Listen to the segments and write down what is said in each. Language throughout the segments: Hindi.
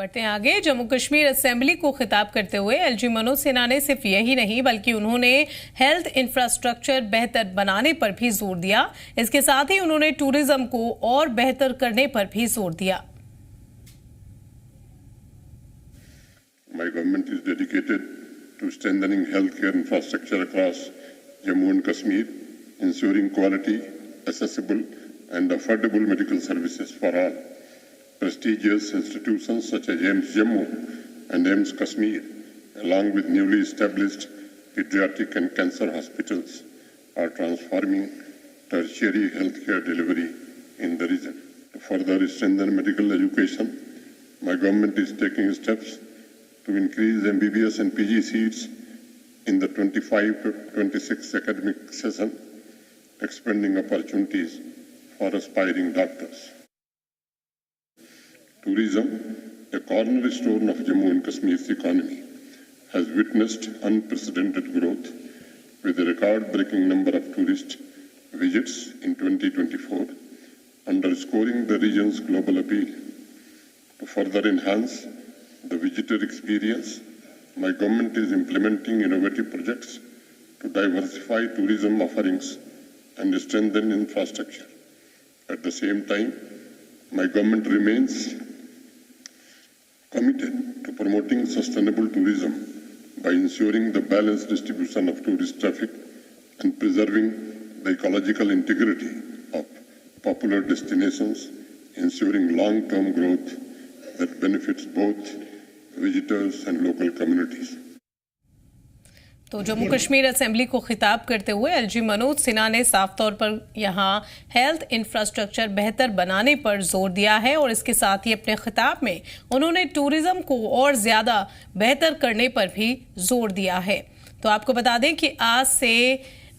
बढ़ते हैं आगे। जम्मू कश्मीर असेंबली को खिताब करते हुए एलजी मनोज सिन्हा ने सिर्फ यही नहीं बल्कि उन्होंने हेल्थ इंफ्रास्ट्रक्चर बेहतर बनाने पर भी जोर दिया। इसके साथ ही उन्होंने टूरिज्म को और बेहतर करने पर भी जोर दिया। My government is dedicated to strengthening healthcare infrastructure across Jammu and Kashmir, ensuring quality, accessible and affordable medical services for all. Prestigious institutions such as AIIMS Jammu and AIIMS Kashmir, along with newly established pediatric and cancer hospitals, are transforming tertiary healthcare delivery in the region. To further strengthen medical education, my government is taking steps to increase MBBS and PG seats in the 25-26 academic session, expanding opportunities for aspiring doctors. Tourism, a cornerstone of Jammu and Kashmir's economy, has witnessed unprecedented growth with a record-breaking number of tourist visits in 2024, underscoring the region's global appeal. To further enhance the visitor experience, my government is implementing innovative projects to diversify tourism offerings and strengthen infrastructure. At the same time, my government remains committed to promoting sustainable tourism by ensuring the balanced distribution of tourist traffic and preserving the ecological integrity of popular destinations, ensuring long-term growth that benefits both visitors and local communities. तो जम्मू कश्मीर असेंबली को खिताब करते हुए एलजी मनोज सिन्हा ने साफ तौर पर यहां हेल्थ इंफ्रास्ट्रक्चर बेहतर बनाने पर जोर दिया है और इसके साथ ही अपने खिताब में उन्होंने टूरिज्म को और ज्यादा बेहतर करने पर भी जोर दिया है। तो आपको बता दें कि आज से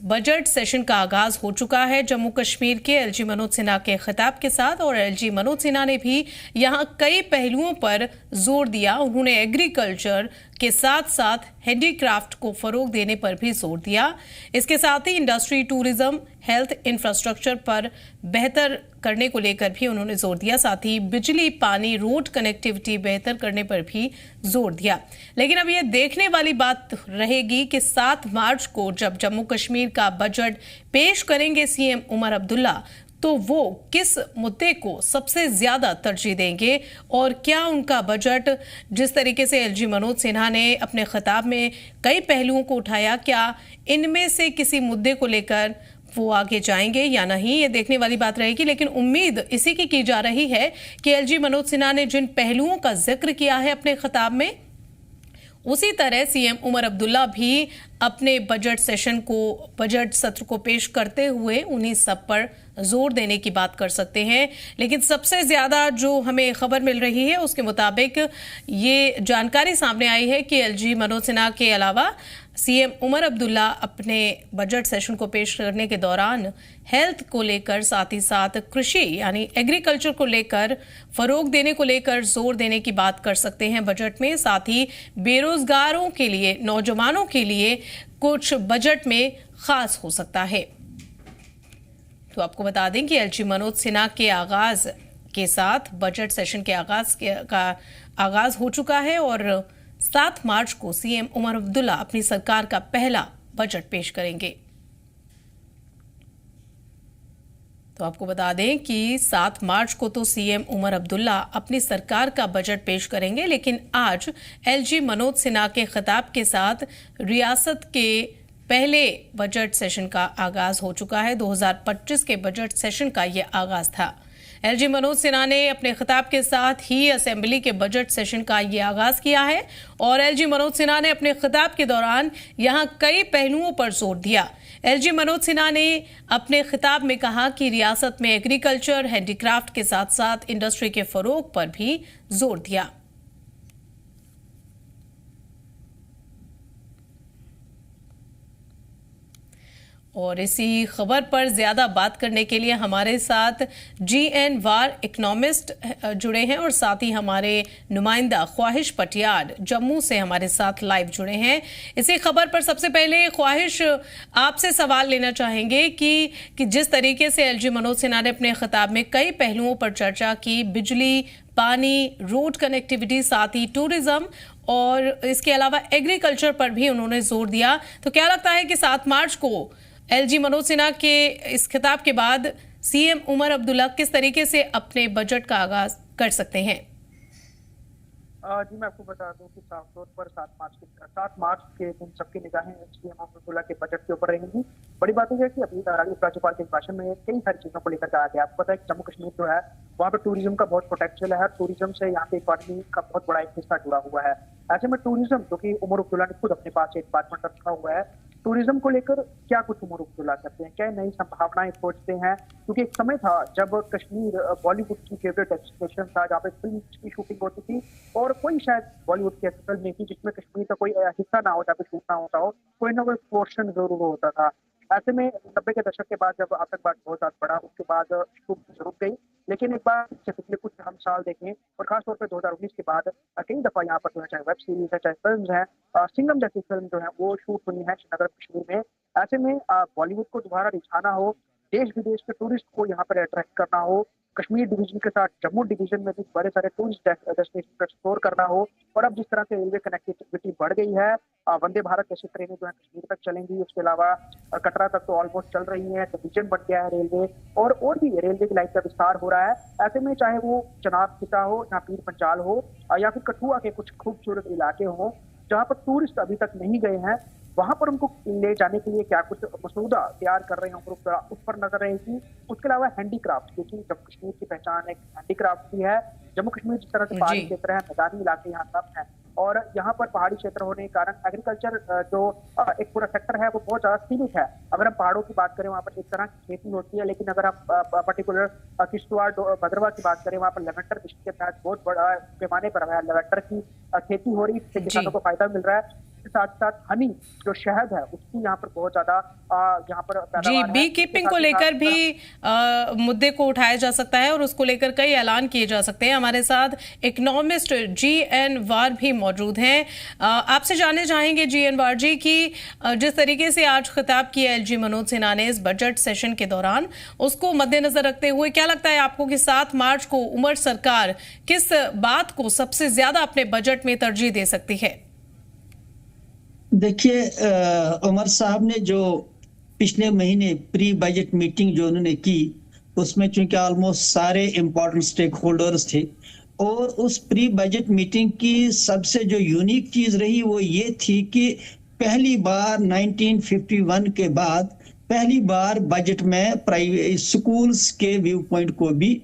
बजट सेशन का आगाज हो चुका है जम्मू कश्मीर के एलजी मनोज सिन्हा के खिताब के साथ और एलजी मनोज सिन्हा ने भी यहां कई पहलुओं पर जोर दिया। उन्होंने एग्रीकल्चर के साथ साथ हैंडीक्राफ्ट को फरोग देने पर भी जोर दिया। इसके साथ ही इंडस्ट्री, टूरिज्म, हेल्थ इंफ्रास्ट्रक्चर पर बेहतर करने को लेकर भी उन्होंने जोर दिया। साथ ही बिजली, पानी, रोड कनेक्टिविटी बेहतर करने पर भी जोर दिया। लेकिन अब यह देखने वाली बात रहेगी कि 7 मार्च को जब जम्मू कश्मीर का बजट पेश करेंगे सीएम उमर अब्दुल्ला, तो वो किस मुद्दे को सबसे ज्यादा तरजीह देंगे और क्या उनका बजट, जिस तरीके से एलजी मनोज सिन्हा ने अपने खिताब में कई पहलुओं को उठाया, क्या इनमें से किसी मुद्दे को लेकर वो आगे जाएंगे या नहीं, ये देखने वाली बात रहेगी। लेकिन उम्मीद इसी की जा रही है कि एलजी मनोज सिन्हा ने जिन पहलुओं का जिक्र किया है अपने खिताब में, उसी तरह सीएम उमर अब्दुल्ला भी अपने बजट सत्र को पेश करते हुए उन्हीं सब पर जोर देने की बात कर सकते हैं। लेकिन सबसे ज्यादा जो हमें खबर मिल रही है उसके मुताबिक ये जानकारी सामने आई है कि एलजी मनोज सिन्हा के अलावा सीएम उमर अब्दुल्ला अपने बजट सेशन को पेश करने के दौरान हेल्थ को लेकर, साथ ही साथ कृषि यानी एग्रीकल्चर को लेकर, फरोग देने को लेकर जोर देने की बात कर सकते हैं बजट में। साथ ही बेरोजगारों के लिए, नौजवानों के लिए कुछ बजट में खास हो सकता है। तो आपको बता दें कि एलजी मनोज सिन्हा के आगाज के साथ बजट सेशन के आगाज हो चुका है और 7 मार्च को सीएम उमर अब्दुल्ला अपनी सरकार का पहला बजट पेश करेंगे। तो आपको बता दें कि 7 मार्च को तो सीएम उमर अब्दुल्ला अपनी सरकार का बजट पेश करेंगे, लेकिन आज एलजी मनोज सिन्हा के खिताब के साथ रियासत के पहले बजट सेशन का आगाज हो चुका है। 2025 के बजट सेशन का यह आगाज था। एलजी मनोज सिन्हा ने अपने खिताब के साथ ही असेंबली के बजट सेशन का ये आगाज किया है और एलजी मनोज सिन्हा ने अपने खिताब के दौरान यहां कई पहलुओं पर जोर दिया। एलजी मनोज सिन्हा ने अपने खिताब में कहा कि रियासत में एग्रीकल्चर, हैंडीक्राफ्ट के साथ साथ इंडस्ट्री के फरोग पर भी जोर दिया। और इसी खबर पर ज्यादा बात करने के लिए हमारे साथ जीएन वार इकोनॉमिस्ट जुड़े हैं और साथ ही हमारे नुमाइंदा ख्वाहिश पटियार जम्मू से हमारे साथ लाइव जुड़े हैं। इसी खबर पर सबसे पहले ख्वाहिश, आपसे सवाल लेना चाहेंगे कि जिस तरीके से एलजी मनोज सिन्हा ने अपने खिताब में कई पहलुओं पर चर्चा की, बिजली, पानी, रोड कनेक्टिविटी, साथ ही टूरिज्म और इसके अलावा एग्रीकल्चर पर भी उन्होंने जोर दिया। तो क्या लगता है कि 7 मार्च को एलजी मनोज सिन्हा के इस खिताब के बाद सीएम उमर अब्दुल्ला किस तरीके से अपने बजट का आगाज कर सकते हैं? जी मैं आपको बता दूं कि साफ तौर पर 7 मार्च के दिन सबकी निगाहें सीएम अब्दुल्ला के बजट के ऊपर रहेंगी। बड़ी बात यह है कि अभी राज्यपाल के भाषण में कई सारी चीजों को लेकर कहा गया। आपको पता है कि जम्मू कश्मीर जो है वहाँ पे टूरिज्म का बहुत पोटेंशियल है। टूरिज्म से यहाँ पे इकोनॉमी का बहुत बड़ा एक हिस्सा जुड़ा हुआ है। ऐसे में टूरिज्म, जो कि उमर अब्दुल्ला ने खुद अपने पास एक डिपार्टमेंट रखा हुआ है, टूरिज्म को लेकर क्या कुछ उमर अब्दुल्ला करते हैं, क्या नई संभावनाएं सोचते हैं? क्योंकि एक समय था जब कश्मीर बॉलीवुड की फेवरेट डेस्टिनेशन था, जहाँ पे फिल्म की शूटिंग होती थी और कोई शायद बॉलीवुड की ऐसी फिल्म नहीं थी जिसमें कश्मीर का कोई हिस्सा ना हो, जहाँ पे शूट ना होता हो, कोई ना कोई पोर्शन जरूर होता था। ऐसे में 90 के दशक के बाद जब आतंकवाद बहुत ज्यादा बढ़ा, उसके बाद शूटिंग रुक गई। लेकिन एक बार पिछले कुछ हम साल देखें और खासतौर पर 2019 के बाद कई दफा यहाँ पर जो है, चाहे वेब सीरीज है, चाहे फिल्म है, सिंघम जैसी फिल्म जो है वो शूट हुई है श्रीनगर कश्मीर में। ऐसे में बॉलीवुड को दोबारा रिझाना हो, देश विदेश के टूरिस्ट को यहाँ पर अट्रैक्ट करना हो, कश्मीर डिवीजन के साथ जम्मू डिवीजन में भी बड़े सारे टूरिस्ट डेस्टिनेशन को एक्सप्लोर करना हो, और अब जिस तरह से रेलवे कनेक्टिविटी बढ़ गई है, वंदे भारत जैसी ट्रेनें जो है कश्मीर तक चलेंगी, उसके अलावा कटरा तक तो ऑलमोस्ट चल रही है, डिवीजन बढ़ गया है रेलवे, और भी रेलवे की लाइन का विस्तार हो रहा है। ऐसे में चाहे वो चनाब खिता हो या पीर पंचाल हो या फिर कठुआ के कुछ खूबसूरत इलाके हों जहाँ पर टूरिस्ट अभी तक नहीं गए हैं, वहां पर उनको ले जाने के लिए क्या कुछ मसूदा तैयार कर रहे हैं, उस पर नजर रहेगी। उसके अलावा हैंडीक्राफ्ट, क्योंकि जम्मू कश्मीर की पहचान एक हैंडीक्राफ्ट की है। जम्मू कश्मीर जिस तरह से पहाड़ी क्षेत्र है, मैदानी इलाके यहाँ सब है, और यहाँ पर पहाड़ी क्षेत्र होने के कारण एग्रीकल्चर जो एक पूरा सेक्टर है वो बहुत ज्यादा सीमित है। अगर हम पहाड़ों की बात करें, वहाँ पर एक तरह की खेती होती है, लेकिन अगर हम पर्टिकुलर किश्तवाड़ भद्रवा की बात करें, वहाँ पर लेवेंडर मिशन के तहत बहुत बड़ा पैमाने पर लेवेंडर की खेती हो रही है, इससे किसानों को फायदा मिल रहा है। साथ साथ हनी जो शहद है उसकी यहाँ पर बहुत ज्यादा यहाँ पर जी बी कीपिंग को लेकर भी मुद्दे को उठाया जा सकता है और उसको लेकर कई ऐलान किए जा सकते हैं। हमारे साथ इकोनॉमिस्ट जी.एन. वार भी मौजूद हैं। आपसे जानना चाहेंगे जी.एन. वार जी की जिस तरीके से आज खिताब किया एलजी मनोज सिन्हा ने इस बजट सेशन के दौरान, उसको मद्देनजर रखते हुए क्या लगता है आपको कि 7 मार्च को उमर सरकार किस बात को सबसे ज्यादा अपने बजट में तरजीह दे सकती है? देखिए, उमर साहब ने जो पिछले महीने प्री बजट मीटिंग जो उन्होंने की, उसमें चूंकि ऑलमोस्ट सारे इंपॉर्टेंट स्टेक होल्डर्स थे, और उस प्री बजट मीटिंग की सबसे जो यूनिक चीज रही वो ये थी कि पहली बार 1951 के बाद पहली बार बजट में प्राइवेट स्कूल्स के व्यू पॉइंट को भी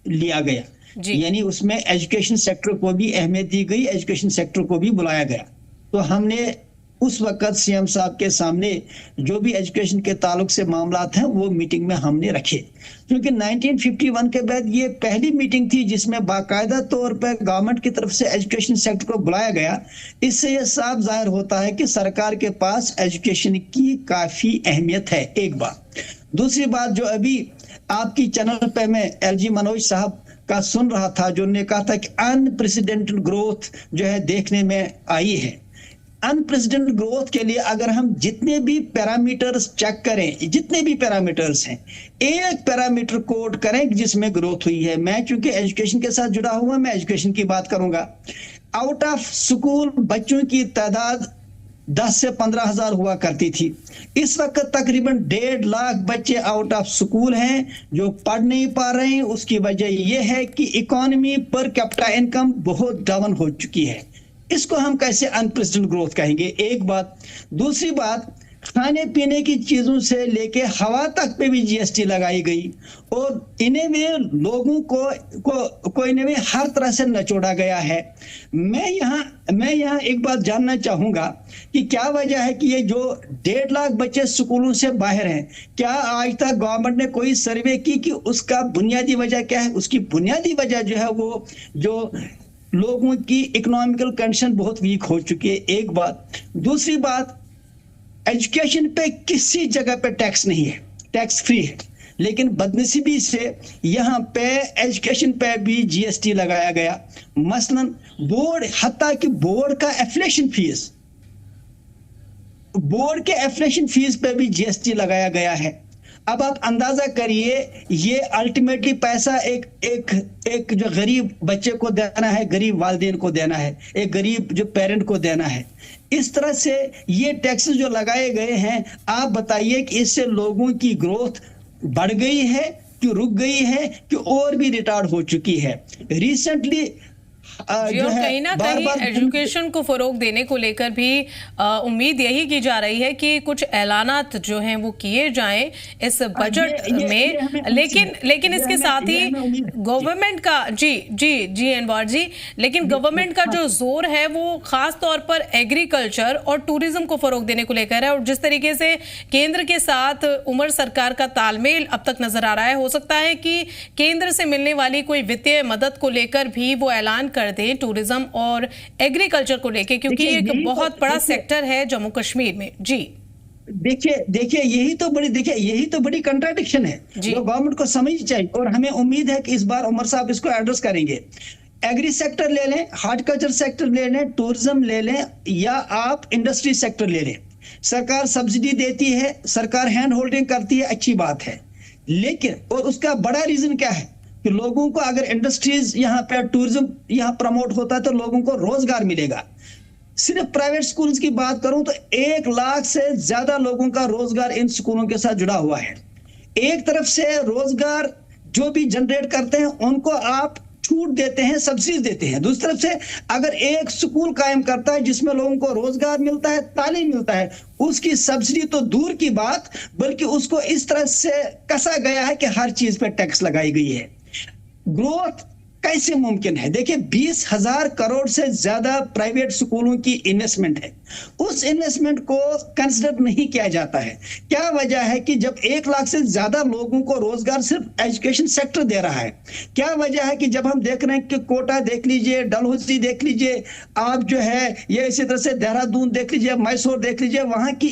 लिया गया, यानी उसमें एजुकेशन सेक्टर को भी अहमियत दी गई, एजुकेशन सेक्टर को भी बुलाया गया। तो हमने उस वक्त सीएम साहब के सामने जो भी एजुकेशन के ताल्लुक से मामलात हैं वो मीटिंग में हमने रखे, क्योंकि 1951 के बाद ये पहली मीटिंग थी जिसमें बाकायदा तौर पर गवर्नमेंट की तरफ से एजुकेशन सेक्टर को बुलाया गया। इससे ये साफ जाहिर होता है कि सरकार के पास एजुकेशन की काफी अहमियत है, एक बात। दूसरी बात, जो अभी आपकी चैनल पे मैं एलजी मनोज साहब का सुन रहा था, जो ने कहा था कि अनप्रेसिडेंटेड ग्रोथ जो है देखने में आई है। अनप्रेसिडेंटेड ग्रोथ के लिए अगर हम जितने भी पैरामीटर्स चेक करें, जितने भी पैरामीटर्स हैं, एक पैरामीटर कोड करें जिसमें ग्रोथ हुई है। मैं चूंकि एजुकेशन के साथ जुड़ा हुआ, मैं एजुकेशन की बात करूंगा। आउट ऑफ स्कूल बच्चों की तादाद 10 से 15 हजार हुआ करती थी। इस वक्त तकरीबन 1.5 लाख बच्चे आउट ऑफ स्कूल हैं जो पढ़ नहीं पा रहे हैं। उसकी वजह यह है कि इकोनॉमी पर कैपिटा इनकम बहुत डाउन हो चुकी है। इसको हम कैसे अनप्रेसिडेंटेड ग्रोथ कहेंगे, एक बात। दूसरी बात, खाने पीने की चीजों से लेके हवा तक पे भी जीएसटी लगाई गई, और इन्हें में लोगों को इन्हें में हर तरह से नचोड़ा गया है। मैं यहाँ एक बात जानना चाहूंगा कि क्या वजह है कि ये जो 1.5 लाख बच्चे स्कूलों से बाहर हैं, क्या आज तक गवर्नमेंट ने कोई सर्वे की कि उसका बुनियादी वजह क्या है? उसकी बुनियादी वजह जो है वो जो लोगों की इकोनॉमिकल कंडीशन बहुत वीक हो चुकी है, एक बात। दूसरी बात, एजुकेशन पे किसी जगह पे टैक्स नहीं है, टैक्स फ्री है, लेकिन बदनसीबी से यहाँ पे एजुकेशन पे भी जीएसटी लगाया गया। मसलन बोर्ड, हत्ता कि बोर्ड के एफिलिएशन फीस पे भी जीएसटी लगाया गया है। अब आप अंदाजा करिए, ये अल्टीमेटली पैसा एक एक एक जो गरीब बच्चे को देना है, गरीब वालिदैन को देना है, एक गरीब जो पेरेंट को देना है। इस तरह से ये टैक्स जो लगाए गए हैं, आप बताइए कि इससे लोगों की ग्रोथ बढ़ गई है कि रुक गई है कि और भी रिटार्ड हो चुकी है। रिसेंटली जी, और कहीं ना कहीं एजुकेशन को फरोग देने को लेकर भी उम्मीद यही की जा रही है कि कुछ ऐलानात जो हैं वो किए जाएं इस बजट में, लेकिन इसके साथ ही गवर्नमेंट का जी अनवर जी, लेकिन गवर्नमेंट का जो जोर है वो खास तौर पर एग्रीकल्चर और टूरिज्म को फरोग देने को लेकर है। और जिस तरीके से केंद्र के साथ उमर सरकार का तालमेल अब तक नजर आ रहा है, हो सकता है कि केंद्र से मिलने वाली कोई वित्तीय मदद को लेकर भी वो ऐलान कर दें टूरिज्म और एग्रीकल्चर को लेके, क्योंकि एक बहुत बड़ा सेक्टर है जम्मू कश्मीर में। जी देखिए यही तो बड़ी कंट्राडिक्शन है जो गवर्नमेंट को समझनी चाहिए, और हमें उम्मीद है कि इस बार उमर साहब इसको एड्रेस करेंगे। एग्री सेक्टर ले लें, हार्टिकल्चर सेक्टर ले लें, टूरिज्म ले लें, या आप इंडस्ट्री सेक्टर ले लें, सरकार सब्सिडी देती है, सरकार हैंड होल्डिंग करती है, अच्छी बात है। लेकिन और उसका बड़ा रीजन क्या है कि लोगों को अगर इंडस्ट्रीज यहाँ पे, टूरिज्म यहाँ प्रमोट होता है तो लोगों को रोजगार मिलेगा। सिर्फ प्राइवेट स्कूल्स की बात करूं तो 1 लाख से ज्यादा लोगों का रोजगार इन स्कूलों के साथ जुड़ा हुआ है। एक तरफ से रोजगार जो भी जनरेट करते हैं उनको आप छूट देते हैं, सब्सिडी देते हैं। दूसरी तरफ से अगर एक स्कूल कायम करता है जिसमें लोगों को रोजगार मिलता है, तालीम मिलता है, उसकी सब्सिडी तो दूर की बात, बल्कि उसको इस तरह से कसा गया है कि हर चीज पे टैक्स लगाई गई है। ग्रोथ कैसे मुमकिन है? देखिए 20,000 करोड़ से ज्यादा प्राइवेट स्कूलों की इन्वेस्टमेंट है, उस इन्वेस्टमेंट को कंसिडर नहीं किया जाता है। क्या वजह है कि जब 1 लाख से ज्यादा लोगों को रोजगार सिर्फ एजुकेशन सेक्टर दे रहा है? क्या वजह है कि जब हम देख रहे हैं कि कोटा देख लीजिए, डलहौजी देख लीजिए, आप जो है ये इसी तरह से देहरादून देख लीजिए, मैसूर देख लीजिए, वहां की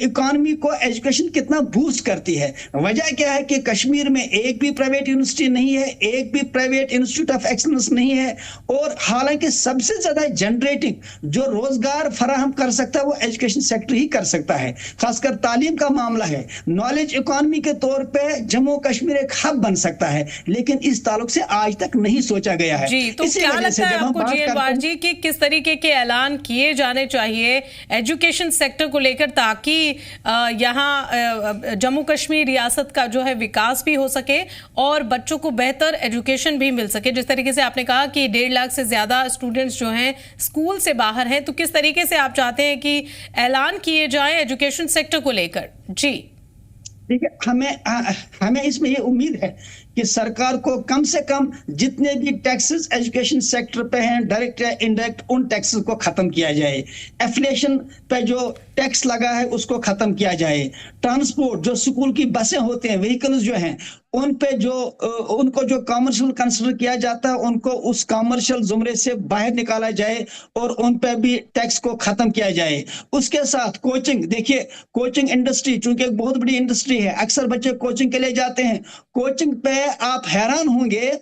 इकोनॉमी को एजुकेशन कितना बूस्ट करती है। वजह क्या है कि कश्मीर में एक भी प्राइवेट यूनिवर्सिटी नहीं है, एक भी प्राइवेट इंस्टीट्यूट ऑफ एक्सीलेंस नहीं है, और हालांकि सबसे ज्यादा जनरेटिंग जो रोजगार फराहम कर सकता है वो एजुकेशन सेक्टर ही कर सकता है। खासकर तालीम का मामला है, नॉलेज इकोनॉमी के तौर पे जम्मू कश्मीर एक हब बन सकता है, लेकिन इस ताल्लुक से आज तक नहीं सोचा गया है। जी, तो क्या लगता है आपको जी अनवर जी कि किस तरीके के ऐलान किए जाने चाहिए एजुकेशन सेक्टर को लेकर, ताकि यहाँ जम्मू कश्मीर रियासत का जो है विकास भी हो सके और बच्चों को बेहतर एजुकेशन भी मिल सके? जिस तरीके से आपने कहा कि 1.5 लाख से ज्यादा स्टूडेंट्स जो हैं स्कूल से बाहर हैं, तो किस तरीके से आप चाहते हैं कि ऐलान किए जाए एजुकेशन सेक्टर को लेकर? जी देखिए, हमें इसमें ये उम्मीद है कि सरकार को कम से कम जितने भी टैक्सेस एजुकेशन सेक्टर पे हैं, डायरेक्ट या इनडायरेक्ट, उन टैक्सेस को खत्म किया जाए। एफिलिएशन पे जो टैक्स लगा है उसको खत्म किया जाए। ट्रांसपोर्ट, जो स्कूल की बसें होते हैं, व्हीकल्स जो हैं, उन पे जो उनको जो कमर्शियल कंसिडर किया जाता है उनको उस कमर्शियल जुमरे से बाहर निकाला जाए और उन पे भी टैक्स को खत्म किया जाए। उसके साथ कोचिंग, देखिए कोचिंग इंडस्ट्री चूंकि एक बहुत बड़ी इंडस्ट्री है, अक्सर बच्चे कोचिंग के लिए जाते हैं। कोचिंग पे आप हैरान होंगे,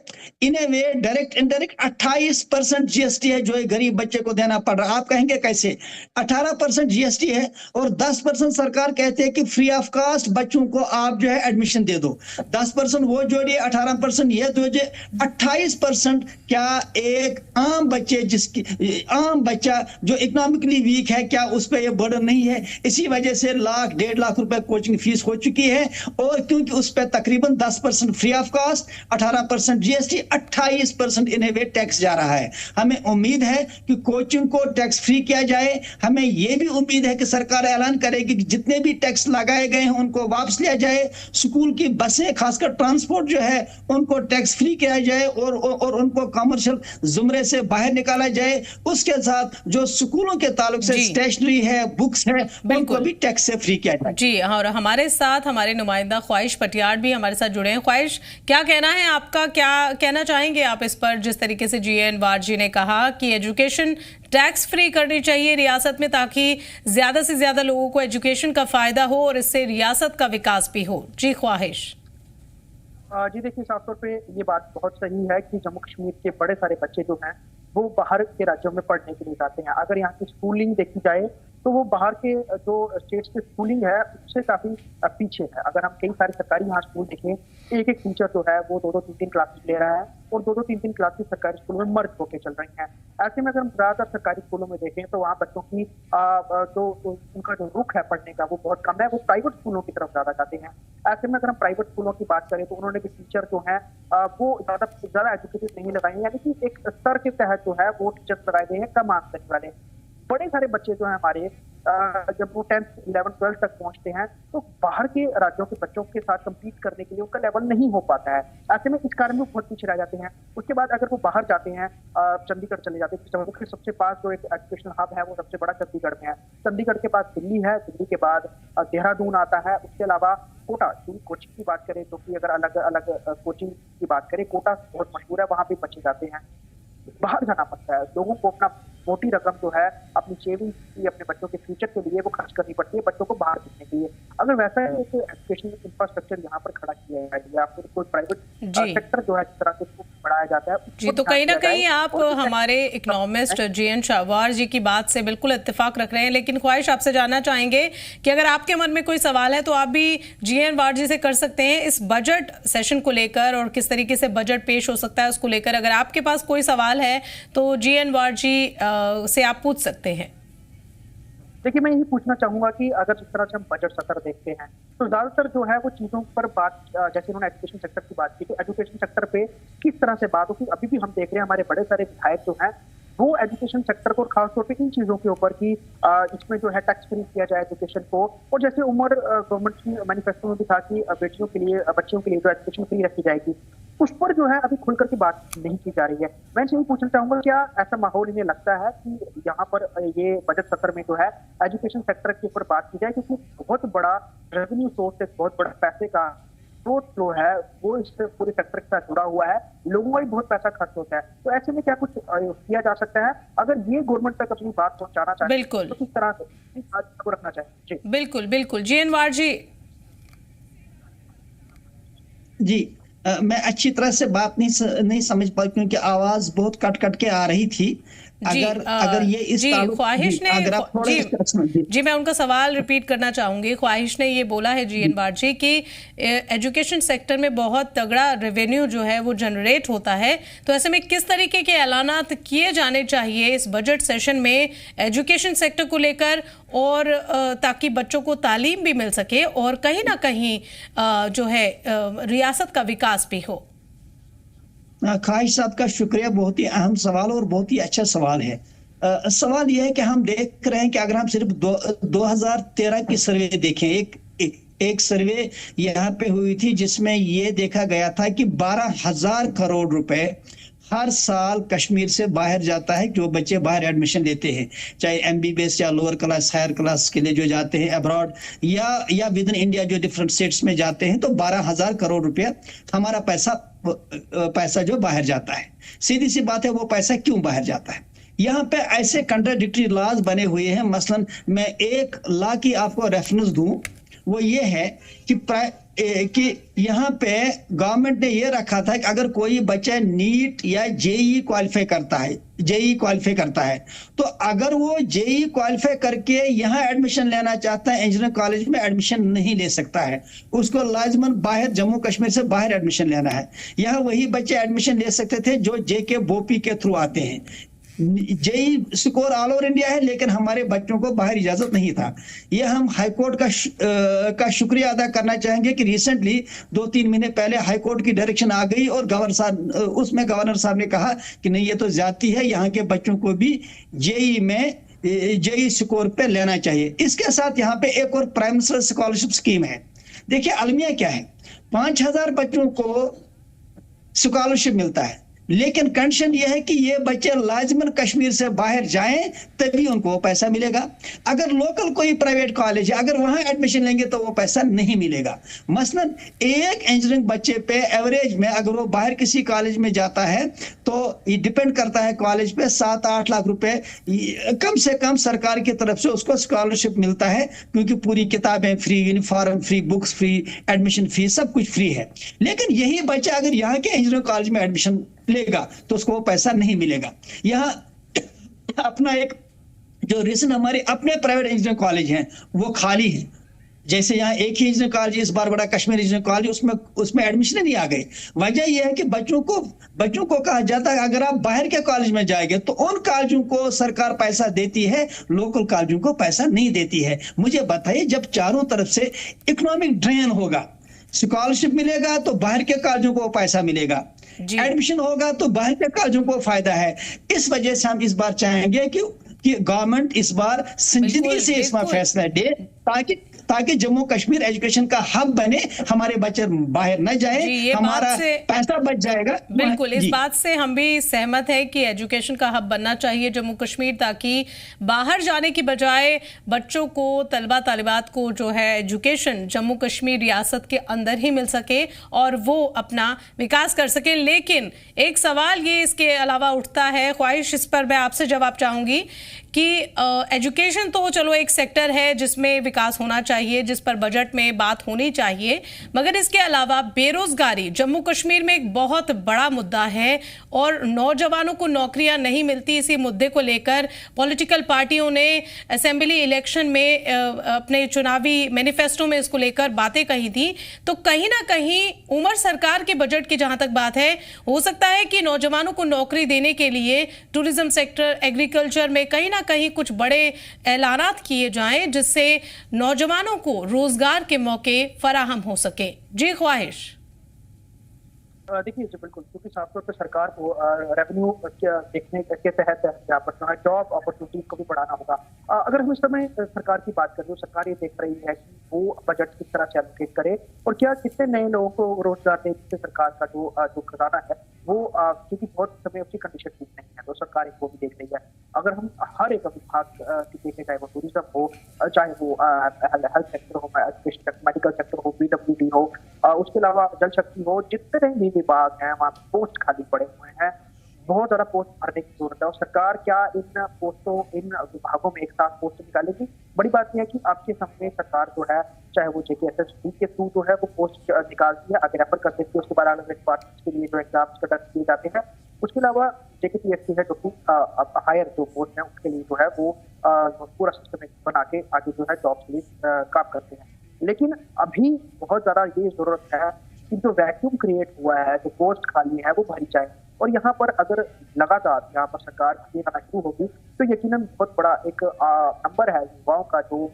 इन ए वे डायरेक्ट इनडायरेक्ट 28% जीएसटी है जो एक गरीब बच्चे को देना पड़ रहा है। आप कहेंगे कैसे? 18% जीएसटी है और 10% सरकार कहते हैं कि फ्री ऑफ कास्ट बच्चों को आप जो है एडमिशन दे दो। 10% वो जोड़िए, 18% ये जोड़िए, 28%। क्या एक आम बच्चा जो इकोनॉमिकली वीक है, क्या उस पर यह बर्डन नहीं है? इसी वजह से 1.5 लाख रुपए कोचिंग फीस हो चुकी है, और क्योंकि उस पर तकरीबन 10% फ्री ऑफ कास्ट, 18% जीएसटी, 28% इन्हें वे टैक्स जा रहा है। हमें उम्मीद है कि कोचिंग को टैक्स फ्री किया जाए। हमें यह भी उम्मीद है कि सरकार ऐलान करेगी कि जितने भी टैक्स लगाए गए हैं उनको वापस लिया जाए। स्कूल की बसें, खासकर ट्रांसपोर्ट जो है, उनको टैक्स फ्री किया जाए और उनको कमर्शियल जुमरे से बाहर निकाला जाए। उसके साथ जो स्कूलों के ताल्लुक से स्टेशनरी है, बुक्स है, उनको भी टैक्स से फ्री किया जाए। जी, और हमारे साथ हमारे नुमाइंदा ख्वाहिश पटियाड़ भी हमारे साथ जुड़े हैं। ख्वाहिश, क्या कहना है आपका, क्या कहना चाहेंगे आप इस पर, जिस तरीके से जी अनवर जी ने कहा कि एजुकेशन टैक्स फ्री करनी चाहिए रियासत में, ताकि ज्यादा से ज्यादा लोगों को एजुकेशन का फायदा हो और इससे रियासत का विकास भी हो? जी ख्वाहिश। जी देखिए, साफ तौर पे ये बात बहुत सही है कि जम्मू कश्मीर के बड़े सारे बच्चे जो हैं वो बाहर के राज्यों में पढ़ने के लिए जाते हैं। अगर यहाँ की स्कूलिंग देखी जाए तो वो बाहर के जो स्टेट्स की स्कूलिंग है उससे काफी पीछे है। अगर हम कई सारे सरकारी यहाँ स्कूल देखें, एक एक टीचर जो है वो 2-2 3-3 क्लासेस ले रहा है और 2-2 3-3 क्लासेस सरकारी स्कूलों में मर्ज होकर चल रही हैं। ऐसे में अगर हम ज्यादातर सरकारी स्कूलों में देखें तो वहाँ बच्चों की जो उनका जो रुख है पढ़ने का वो बहुत कम है, वो प्राइवेट स्कूलों की तरफ ज्यादा जाते हैं। ऐसे में अगर हम प्राइवेट स्कूलों की बात करें तो उन्होंने भी टीचर जो है वो ज्यादा एजुकेटेड नहीं लगाए हैं, यानी कि एक स्तर के तहत जो है वो टीचर्स लगाए गए हैं कम आमदनी वाले। बड़े सारे बच्चे जो है हमारे जब वो 10th 11th 12th तक पहुंचते हैं तो बाहर के राज्यों के बच्चों के साथ compete करने के लिए उनका लेवल नहीं हो पाता है। ऐसे में इस कारण वो बहुत पीछे रह जाते हैं। उसके बाद अगर वो बाहर जाते हैं, चंडीगढ़ चले जाते हैं, जम्मू के सबसे पास जो एक एजुकेशनल हब है वो सबसे बड़ा चंडीगढ़ में है। चंडीगढ़ के पास दिल्ली है, दिल्ली के बाद देहरादून आता है, उसके अलावा कोटा, कोचिंग की बात करें तो अगर अलग अलग कोचिंग की बात करें, कोटा बहुत मशहूर है, वहां पे बच्चे जाते हैं। बाहर जाना पड़ता है, लोगों को अपना मोटी रकम जो है अपनी सेविंग की, अपने बच्चों के फ्यूचर के लिए वो खर्च करनी पड़ती है बच्चों को बाहर भेजने के लिए। अगर वैसा है एक एजुकेशन इंफ्रास्ट्रक्चर यहाँ पर खड़ा किया है या फिर कोई प्राइवेट सेक्टर जो है जिस तरह से बढ़ाया जाता है जी, तो कहीं ना कहीं आप हमारे इकोनॉमिस्ट जीएन शाहवार जी की बात से बिल्कुल इत्तेफाक रख रहे हैं, लेकिन ख्वाहिश आपसे जानना चाहेंगे कि अगर आपके मन में कोई सवाल है तो आप भी जीएन वार जी से कर सकते हैं इस बजट सेशन को लेकर और किस तरीके से बजट पेश हो सकता है उसको लेकर। अगर आपके पास कोई सवाल है तो जीएन वार जी से आप पूछ सकते हैं। देखिए, मैं यही पूछना चाहूंगा कि अगर जिस तरह से हम बजट सत्र देखते हैं तो ज्यादातर जो है वो चीजों पर बात, जैसे उन्होंने एजुकेशन सेक्टर की बात की, तो एजुकेशन सेक्टर पे किस तरह से बात होगी। अभी भी हम देख रहे हैं हमारे बड़े सारे विधायक जो हैं वो एजुकेशन सेक्टर को, खासतौर पे इन चीजों के ऊपर कि इसमें जो है टैक्स फ्री किया जाए एजुकेशन को, और जैसे उम्र गवर्नमेंट की मैनिफेस्टो में भी था कि बेटियों के लिए, बच्चियों के लिए जो एजुकेशन फ्री रखी जाएगी, उस पर जो है अभी खुलकर के बात नहीं की जा रही है। मैं यही पूछना चाहूंगा, क्या ऐसा माहौल इन्हें लगता है कि यहाँ पर ये बजट सत्र में जो है एजुकेशन सेक्टर के ऊपर बात की जाए, क्योंकि बहुत बड़ा रेवेन्यू सोर्स है, बहुत बड़ा पैसे का स्रोत जो है वो इस पूरे सेक्टर के साथ जुड़ा हुआ है, लोगों का भी बहुत पैसा खर्च होता है। तो ऐसे में क्या कुछ किया जा सकता है अगर ये गवर्नमेंट तक अपनी बात पहुंचाना चाहे? बिल्कुल, तो किस तरह से इस बात को रखना चाहिए? जी बिल्कुल बिल्कुल। जीएन वार जी, मैं अच्छी तरह से बात नहीं समझ पाई क्योंकि आवाज बहुत कट कट के आ रही थी। अगर ये इस ख्वाहिश ने जी मैं उनका सवाल रिपीट करना चाहूंगी। ख्वाहिश ने ये बोला है जीएन वार जी कि एजुकेशन सेक्टर में बहुत तगड़ा रेवेन्यू जो है वो जनरेट होता है, तो ऐसे में किस तरीके के ऐलानात किए जाने चाहिए इस बजट सेशन में एजुकेशन सेक्टर को लेकर, और ताकि बच्चों को तालीम भी मिल सके और कहीं ना कहीं जो है रियासत का विकास भी हो। ख्वाहिश साहब का शुक्रिया, बहुत ही अहम सवाल और बहुत ही अच्छा सवाल है। सवाल यह है कि हम देख रहे हैं कि अगर हम सिर्फ 2013 की सर्वे देखें, एक सर्वे यहाँ पे हुई थी जिसमें ये देखा गया था कि 12,000 करोड़ रुपए हर साल कश्मीर से बाहर जाता है, जो बच्चे बाहर एडमिशन लेते हैं, चाहे एमबीबीएस या लोअर क्लास, हायर क्लास के लिए जो जाते हैं अब्रॉड या विद इन इंडिया जो डिफरेंट स्टेट्स में जाते हैं, तो 12,000 करोड़ रुपया हमारा पैसा जो बाहर जाता है। सीधी सी बात है, वो पैसा क्यों बाहर जाता है? यहाँ पे ऐसे कंट्राडिक्टरी लॉज बने हुए हैं। मसलन मैं एक लॉ की आपको रेफरेंस दूं, वो ये है कि यहाँ पे गवर्नमेंट ने ये रखा था कि अगर कोई बच्चा नीट या जेईई क्वालिफाई करता है तो अगर वो जेईई क्वालिफाई करके यहाँ एडमिशन लेना चाहता है, इंजीनियरिंग कॉलेज में एडमिशन नहीं ले सकता है, उसको लाजमन बाहर जम्मू कश्मीर से बाहर एडमिशन लेना है। यहाँ वही बच्चे एडमिशन ले सकते थे जो जेके बोपी के थ्रू आते हैं। JEE score all over India है, लेकिन हमारे बच्चों को बाहर इजाजत नहीं था। ये हम हाईकोर्ट का शुक्रिया अदा करना चाहेंगे कि रिसेंटली 2-3 महीने पहले हाईकोर्ट की डायरेक्शन आ गई और गवर्नर साहब ने कहा कि नहीं, ये तो ज्यादती है, यहाँ के बच्चों को भी जेई स्कोर पे लेना चाहिए। इसके साथ यहाँ पे एक और प्राइम मिनिस्टर स्कॉलरशिप स्कीम है। देखिए अलमिया क्या है, 5,000 बच्चों को स्कॉलरशिप मिलता है, लेकिन कंडीशन यह है कि ये बच्चे लाजमन कश्मीर से बाहर जाएं तभी उनको वो पैसा मिलेगा। अगर लोकल कोई प्राइवेट कॉलेज है, अगर वहां एडमिशन लेंगे तो वो पैसा नहीं मिलेगा। मसलन एक इंजीनियरिंग बच्चे पे एवरेज में अगर वो बाहर किसी कॉलेज में जाता है तो ये डिपेंड करता है कॉलेज पे, 7-8 लाख रुपए कम से कम सरकार की तरफ से उसको स्कॉलरशिप मिलता है, क्योंकि पूरी किताबें free, uniform free, books free, admission fees सब कुछ फ्री है। लेकिन यही बच्चा अगर यहाँ के इंजीनियरिंग कॉलेज में एडमिशन लेगा तो उसको वो पैसा नहीं मिलेगा। यहाँ अपना एक जो रीजन हमारे अपने प्राइवेट इंजीनियरिंग कॉलेज हैं वो खाली हैं। जैसे यहाँ एक ही इंजीनियरिंग कॉलेज इस बार बड़ा कश्मीर इंजीनियरिंग कॉलेज, उसमें एडमिशन नहीं आ गए। वजह यह है कि बच्चों को कहा जाता है अगर आप बाहर के कॉलेज में जाएंगे तो उन कॉलेजों को सरकार पैसा देती है, लोकल कॉलेजों को पैसा नहीं देती है। मुझे बताइए, जब चारों तरफ से इकोनॉमिक ड्रेन होगा, स्कॉलरशिप मिलेगा तो बाहर के कॉलेजों को पैसा मिलेगा, एडमिशन होगा तो बाहर के कॉलेजों को फायदा है। इस वजह से हम इस बार चाहेंगे कि गवर्नमेंट इस बार संजीदगी से इसमें फैसला दे ताकि जम्मू कश्मीर एजुकेशन का हब बने, हमारे बच्चे बाहर न जाए, हमारा पैसा बच जाएगा। बिल्कुल, इस बात से हम भी सहमत है कि एजुकेशन का हब बनना चाहिए जम्मू कश्मीर, ताकि बाहर जाने की बजाय बच्चों को, तलबा तालिबात को जो है एजुकेशन जम्मू कश्मीर रियासत के अंदर ही मिल सके और वो अपना विकास कर सके। लेकिन एक सवाल ये इसके अलावा उठता है, ख्वाहिश इस पर मैं आपसे जवाब चाहूंगी कि एजुकेशन तो चलो एक सेक्टर है जिसमें विकास होना चाहिए, जिस पर बजट में बात होनी चाहिए, मगर इसके अलावा बेरोजगारी जम्मू कश्मीर में एक बहुत बड़ा मुद्दा है और नौजवानों को नौकरियां नहीं मिलती। इसी मुद्दे को लेकर पॉलिटिकल पार्टियों ने असेंबली इलेक्शन में अपने चुनावी मैनिफेस्टो में इसको लेकर बातें कही थी। तो कहीं ना कहीं उमर सरकार के बजट की जहां तक बात है, हो सकता है कि नौजवानों को नौकरी देने के लिए टूरिज्म सेक्टर, एग्रीकल्चर में कहीं ना कहीं कुछ बड़े ऐलानात किए जाएं जिससे नौजवानों को रोजगार के मौके फराहम हो सके। जी ख्वाहिश। देखिए जी बिल्कुल, क्योंकि साफ तौर पर सरकार को रेवेन्यू देखने के तहत यहाँ पर जॉब अपॉर्चुनिटीज को भी बढ़ाना होगा। अगर हम इस समय सरकार की बात करें तो सरकार ये देख रही है कि वो बजट किस तरह से एलोकेट करे और क्या कितने नए लोगों को रोजगार दे, जिससे सरकार का जो खजाना है वो क्योंकि बहुत समय उसकी कंडीशन ठीक नहीं है तो सरकार वो भी देख रही है। अगर हम हर एक विभाग की देखें, चाहे वो टूरिज्म हो, चाहे वो हेल्थ सेक्टर हो, एजुकेशन, मेडिकल सेक्टर हो, PWD हो, उसके अलावा जल शक्ति हो, जितने भी विभाग हैं वहाँ पोस्ट खाली पड़े हुए हैं। बहुत ज्यादा पोस्ट भरने की जरूरत है और सरकार क्या इन विभागों में एक साथ पोस्ट निकालेगी? बड़ी बात यह है कि आपके सामने सरकार जो है, चाहे वो JKSSB के थ्रू जो है वो पोस्ट निकालती है, आगे रेफर कर देती है, उसके बाद अलग अलग डिपार्टमेंट्स के लिए जो एग्जाम्स कंडक्ट किए जाते हैं। उसके अलावा JKPSC है जो कि हायर जो पोस्ट है उसके लिए जो है वो पूरा सिस्टम बना के आगे जो है जॉब के लिए काम करते हैं। लेकिन अभी बहुत ज्यादा ये जरूरत है कि जो वैक्यूम क्रिएट हुआ है, जो पोस्ट खाली है, वो भरी जाए। और यहाँ पर अगर लगातार यहाँ पर सरकार ये करना शुरू होगी तो यकीनन बहुत बड़ा एक नंबर है युवाओं का जो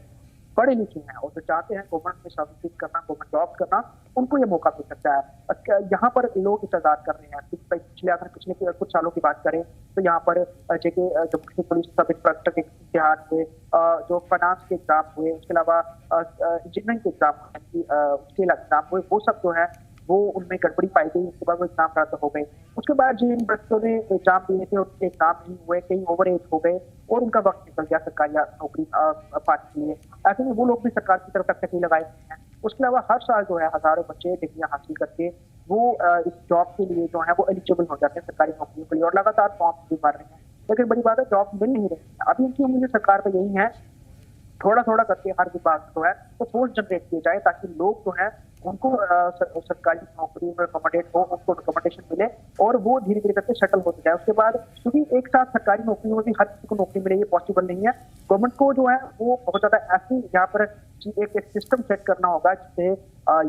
पढ़े लिखे हैं और जो चाहते हैं गवर्नमेंट में सर्विस करना, गवर्नमेंट जॉब करना, उनको ये मौका मिल सकता है। यहाँ पर लोग इंतजार कर रहे हैं। पिछले कुछ सालों की बात करें तो यहाँ पर जम्मू पुलिस सब इंस्पेक्टर के इम्तिहान हुए, जो फाइनेंस के एग्जाम हुए, उसके अलावा इंजीनियरिंग के उसके एग्जाम हुए, वो सब जो है वो उनमें गड़बड़ी पाई गई। उसके बाद वो एग्जाम रद्द हो गए। उसके बाद जिन बच्चों ने एग्जाम दिए थे उनके एग्जाम नहीं हुए, कई ओवर एज हो गए और उनका वक्त निकल गया सरकारी नौकरी पाने के लिए। ऐसे में वो लोग भी सरकार की तरफ टकटकी लगाए हैं। उसके अलावा हर साल जो है हजारों बच्चे डिग्रियां हासिल करके वो इस जॉब के लिए जो है वो एलिजिबल हो जाते हैं सरकारी नौकरियों के लिए और लगातार फॉर्म भी भर रहे हैं। लेकिन बड़ी बात है जॉब मिल नहीं रही है। अभी इनकी उम्मीद सरकार पर यही है थोड़ा थोड़ा करके हर विभाग जो है वो पोस्ट जनरेट किए जाए ताकि लोग जो है उनको सरकारी नौकरी में अकोमोडेट हो, उनको अकोमोडेशन मिले और वो धीरे धीरे करके सेटल होते जाए। उसके बाद क्योंकि एक साथ सरकारी नौकरी में भी हर किसी को नौकरी मिले ये पॉसिबल नहीं है। गवर्नमेंट को जो है वो बहुत ज्यादा ऐसी यहाँ पर एक सिस्टम सेट करना होगा जिससे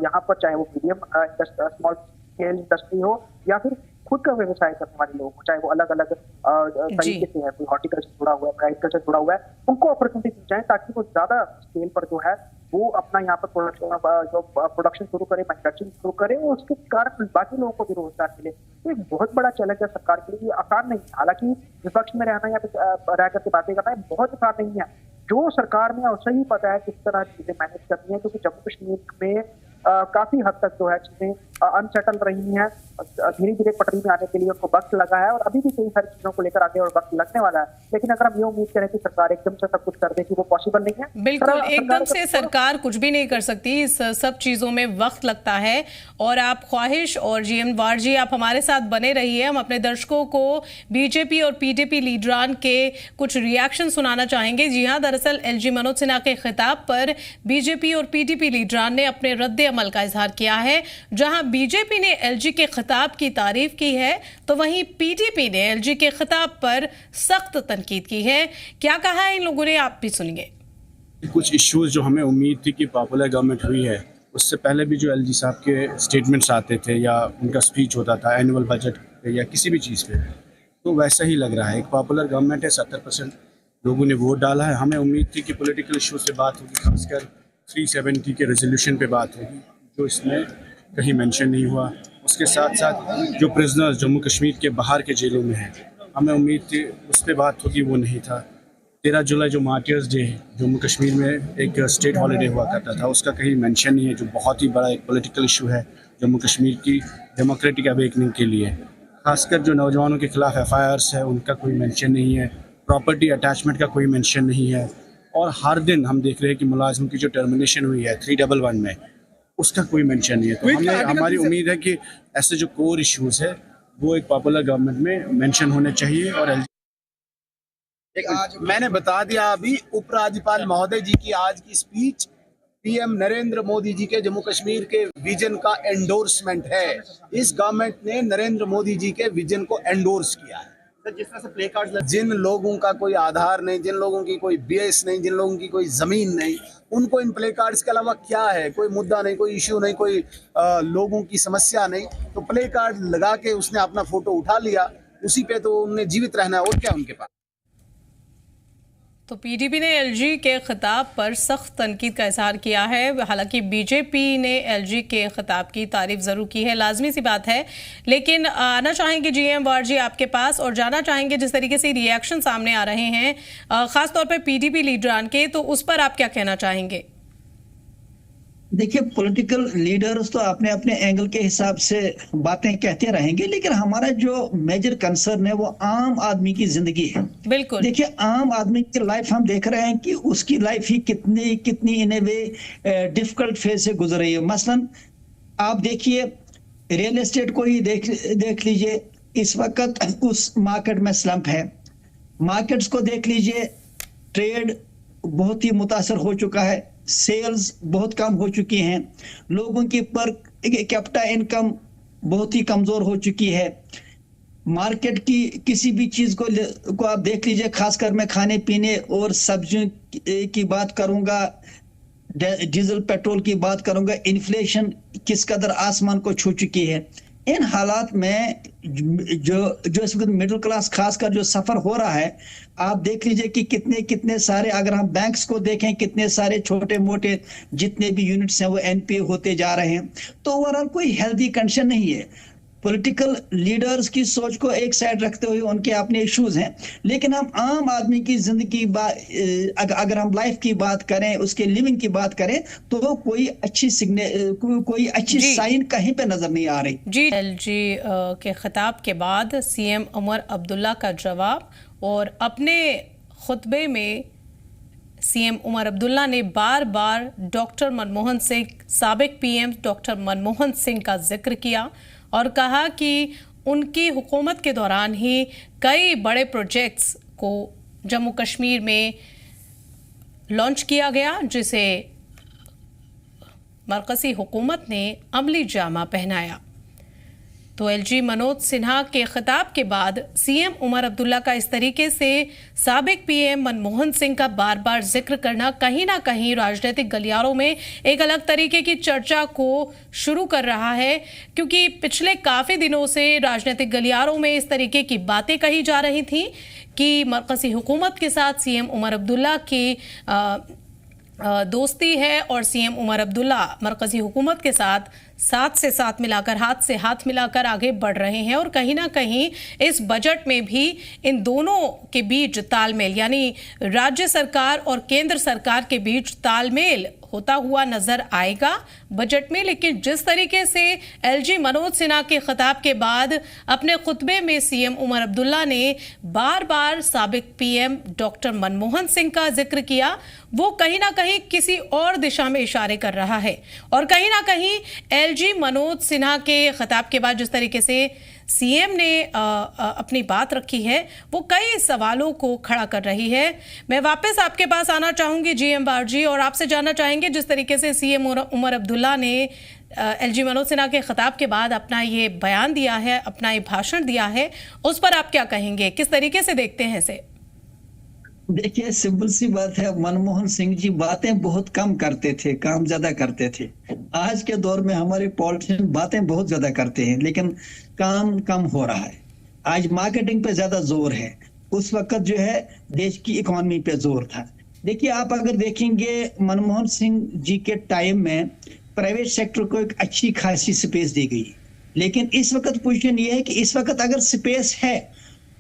यहाँ पर चाहे वो मीडियम स्मॉल स्केल इंडस्ट्री हो या फिर खुद का व्यवसाय करने वाले लोग, चाहे वो अलग अलग तरीके से है, कोई हॉर्टिकल्चर जुड़ा हुआ है, एग्रीकल्चर जुड़ा हुआ है, उनको अपॉर्चुनिटी दी जाए ताकि वो ज्यादा स्केल पर जो है वो अपना यहाँ पर प्रोडक्शन शुरू करे, मैन्युफैक्चरिंग शुरू करे और उसके कारण बाकी लोगों को भी रोजगार मिले। तो एक बहुत बड़ा चैलेंज है सरकार के लिए, आसान नहीं है। हालांकि विपक्ष में रहना या फिर रह करके बातें करना बहुत आसान नहीं है। जो सरकार में उसे ही पता है किस तरह चीजें मैनेज करनी है, क्योंकि जम्मू कश्मीर में काफी हद तक जो है चीजें अनसेटल रही हैं। धीरे धीरे पटरी में आने के लिए उनको वक्त लगा है और अभी भी कई सारी चीजों को लेकर आगे और वक्त लगने वाला है। लेकिन अगर हम ये उम्मीद करें कि सरकार एकदम से सब कुछ कर दे कि वो पॉसिबल नहीं है। बिल्कुल, एकदम से सरकार कुछ भी नहीं कर सकती, इस सब चीजों में वक्त लगता है। और आप ख्वाहिश और GM वार जी आप हमारे साथ बने रहिए। हम अपने दर्शकों को बीजेपी और PDP लीडरान के कुछ रिएक्शन सुनाना चाहेंगे। जी हाँ, दरअसल LG मनोज सिन्हा के खिताब पर बीजेपी और PDP लीडरान ने अपने रद्द अमल का इजहार किया है। जहां बीजेपी ने एलजी के खिताब की तारीफ की है तो वहीं पीडीपी ने एलजी के खिताब पर सख्त तनकीद की है। क्या कहा है इन लोगों ने, आप भी सुनिए। कुछ इश्यूज जो हमें उम्मीद थी कि पॉपुलर गवर्नमेंट हुई है, उससे पहले भी जो एलजी साहब के स्टेटमेंट्स आते थे या उनका स्पीच होता था एनुअल बजट पे या किसी भी चीज़ पे, तो वैसा ही लग रहा है। एक पॉपुलर गवर्नमेंट है, 70% लोगों ने वोट डाला है। हमें उम्मीद थी कि पॉलिटिकल इशू से बात होगी, खासकर 370 के रेजोल्यूशन पे बात होगी, जो इसमें कहीं मेंशन नहीं हुआ। उसके साथ साथ जो प्रिजनर्स जम्मू कश्मीर के बाहर के जेलों में हैं, हमें उम्मीद थी उस पर बात होगी, वो नहीं था। 13 जुलाई जो मार्टियर्स डे जम्मू कश्मीर में एक स्टेट हॉलीडे हुआ करता था, उसका कहीं मेंशन नहीं है, जो बहुत ही बड़ा एक पॉलिटिकल इशू है जम्मू कश्मीर की डेमोक्रेटिक अवेकनिंग के लिए। खासकर जो नौजवानों के खिलाफ एफआईआर्स है, उनका कोई मेंशन नहीं है। प्रॉपर्टी अटैचमेंट का कोई मेंशन नहीं है। और हर दिन हम देख रहे हैं कि मुलाजिम की जो टर्मिनेशन हुई है 311 में, उसका कोई मेंशन नहीं है। तो हमारी उम्मीद है कि ऐसे जो कोर इश्यूज है वो एक पॉपुलर गवर्नमेंट में मेंशन होने चाहिए। और मैंने बता दिया अभी, उपराज्यपाल महोदय जी की आज की स्पीच पीएम नरेंद्र मोदी जी के जम्मू कश्मीर के विजन का एंडोर्समेंट है। इस गवर्नमेंट ने नरेंद्र मोदी जी के विजन को एंडोर्स किया है। जिस तरह से प्ले कार्ड, जिन लोगों का कोई आधार नहीं, जिन लोगों की कोई बेस नहीं, जिन लोगों की कोई जमीन नहीं, उनको इन प्ले कार्ड्स के अलावा क्या है? कोई मुद्दा नहीं, कोई इश्यू नहीं, कोई लोगों की समस्या नहीं। तो प्ले कार्ड लगा के उसने अपना फोटो उठा लिया, उसी पे तो उन्हें जीवित रहना है, और क्या उनके पास। तो पीडीपी ने एलजी के खिताब पर सख्त तनकीद का इजहार किया है। हालांकि बीजेपी ने एलजी के खिताब की तारीफ जरूर की है, लाजमी सी बात है। लेकिन आना चाहेंगे जीएम वार जी आपके पास और जानना चाहेंगे जिस तरीके से रिएक्शन सामने आ रहे हैं खासतौर पर पीडीपी लीडरान के, तो उस पर आप क्या कहना चाहेंगे? देखिए, पॉलिटिकल लीडर्स तो अपने अपने एंगल के हिसाब से बातें कहते रहेंगे, लेकिन हमारा जो मेजर कंसर्न है वो आम आदमी की जिंदगी है। बिल्कुल। देखिए, आम आदमी की लाइफ हम देख रहे हैं कि उसकी लाइफ ही कितनी इन ए वे डिफिकल्ट फेज से गुजर रही है। मसलन आप देखिए, रियल एस्टेट को ही देख लीजिए, इस वक्त उस मार्केट में स्लंप है। मार्केट्स को देख लीजिए, ट्रेड बहुत ही मुतासर हो चुका है, सेल्स बहुत कम हो चुकी हैं, लोगों की पर कैपिटा इनकम बहुत ही कमजोर हो चुकी है। मार्केट की किसी भी चीज को आप देख लीजिए, खासकर मैं खाने पीने और सब्जियों की बात करूंगा, डीजल पेट्रोल की बात करूंगा, इन्फ्लेशन किस कदर आसमान को छू चुकी है। इन हालात में जो इस वक्त मिडिल क्लास खासकर जो सफर हो रहा है, आप देख लीजिए कि कितने सारे, अगर हम बैंक्स को देखें, कितने सारे छोटे मोटे जितने भी यूनिट्स हैं वो एनपीए होते जा रहे हैं। तो ओवरऑल कोई हेल्दी कंडीशन नहीं है। पॉलिटिकल लीडर्स की सोच को एक साइड रखते हुए उनके अपने इश्यूज हैं, लेकिन हम आम आदमी की जिंदगी अगर हम लाइफ की बात करें, उसके लिविंग की बात करें, तो कोई अच्छी साइन कहीं पे नजर नहीं आ रही। जी, एलजी के खिताब के बाद सीएम उमर अब्दुल्ला का जवाब, और अपने खुतबे में सीएम उमर अब्दुल्ला ने बार बार डॉक्टर मनमोहन सिंह, साबिक पीएम डॉक्टर मनमोहन सिंह का जिक्र किया और कहा कि उनकी हुकूमत के दौरान ही कई बड़े प्रोजेक्ट्स को जम्मू कश्मीर में लॉन्च किया गया, जिसे मरकजी हुकूमत ने अमली जामा पहनाया। तो एलजी मनोज सिन्हा के खिताब के बाद सीएम उमर अब्दुल्ला का इस तरीके से साबिक पीएम मनमोहन सिंह का बार बार जिक्र करना कहीं ना कहीं राजनीतिक गलियारों में एक अलग तरीके की चर्चा को शुरू कर रहा है, क्योंकि पिछले काफी दिनों से राजनीतिक गलियारों में इस तरीके की बातें कही जा रही थी कि मरकजी हुकूमत के साथ सीएम उमर अब्दुल्ला की दोस्ती है और सीएम उमर अब्दुल्ला मरकजी हुकूमत के साथ से साथ मिलाकर, हाथ से हाथ मिलाकर आगे बढ़ रहे हैं। और कहीं ना कहीं इस बजट में भी इन दोनों के बीच तालमेल, यानी राज्य सरकार और केंद्र सरकार के बीच तालमेल होता हुआ नजर आएगा बजट में। लेकिन जिस तरीके से एलजी मनोज सिन्हा के खिताब के बाद अपने खुतबे में सीएम उमर अब्दुल्ला ने बार बार साबिक पीएम डॉक्टर मनमोहन सिंह का जिक्र किया, वो कहीं ना कहीं किसी और दिशा में इशारे कर रहा है। और कहीं ना कहीं एलजी मनोज सिन्हा के खिताब के बाद जिस तरीके से सीएम ने अपनी बात रखी है वो कई सवालों को खड़ा कर रही है। मैं वापस आपके पास आना चाहूंगी जीएम बारजी, और आपसे जानना चाहेंगे जिस तरीके से सीएम उमर अब्दुल्ला ने एलजी मनोज सिन्हा के खिताब के बाद अपना ये बयान दिया है, अपना ये भाषण दिया है, उस पर आप क्या कहेंगे, किस तरीके से देखते हैं इसे? देखिए, सिंपल सी बात है, मनमोहन सिंह जी बातें बहुत कम करते थे, काम ज्यादा करते थे। आज के दौर में हमारे पॉलिटिशियन बातें बहुत ज्यादा करते हैं लेकिन काम कम हो रहा है। आज मार्केटिंग पे ज्यादा जोर है, उस वक्त जो है देश की इकोनॉमी पे जोर था। देखिए, आप अगर देखेंगे मनमोहन सिंह जी के टाइम में प्राइवेट सेक्टर को एक अच्छी खासी स्पेस दी गई, लेकिन इस वक्त पोजीशन ये है कि इस वक्त अगर स्पेस है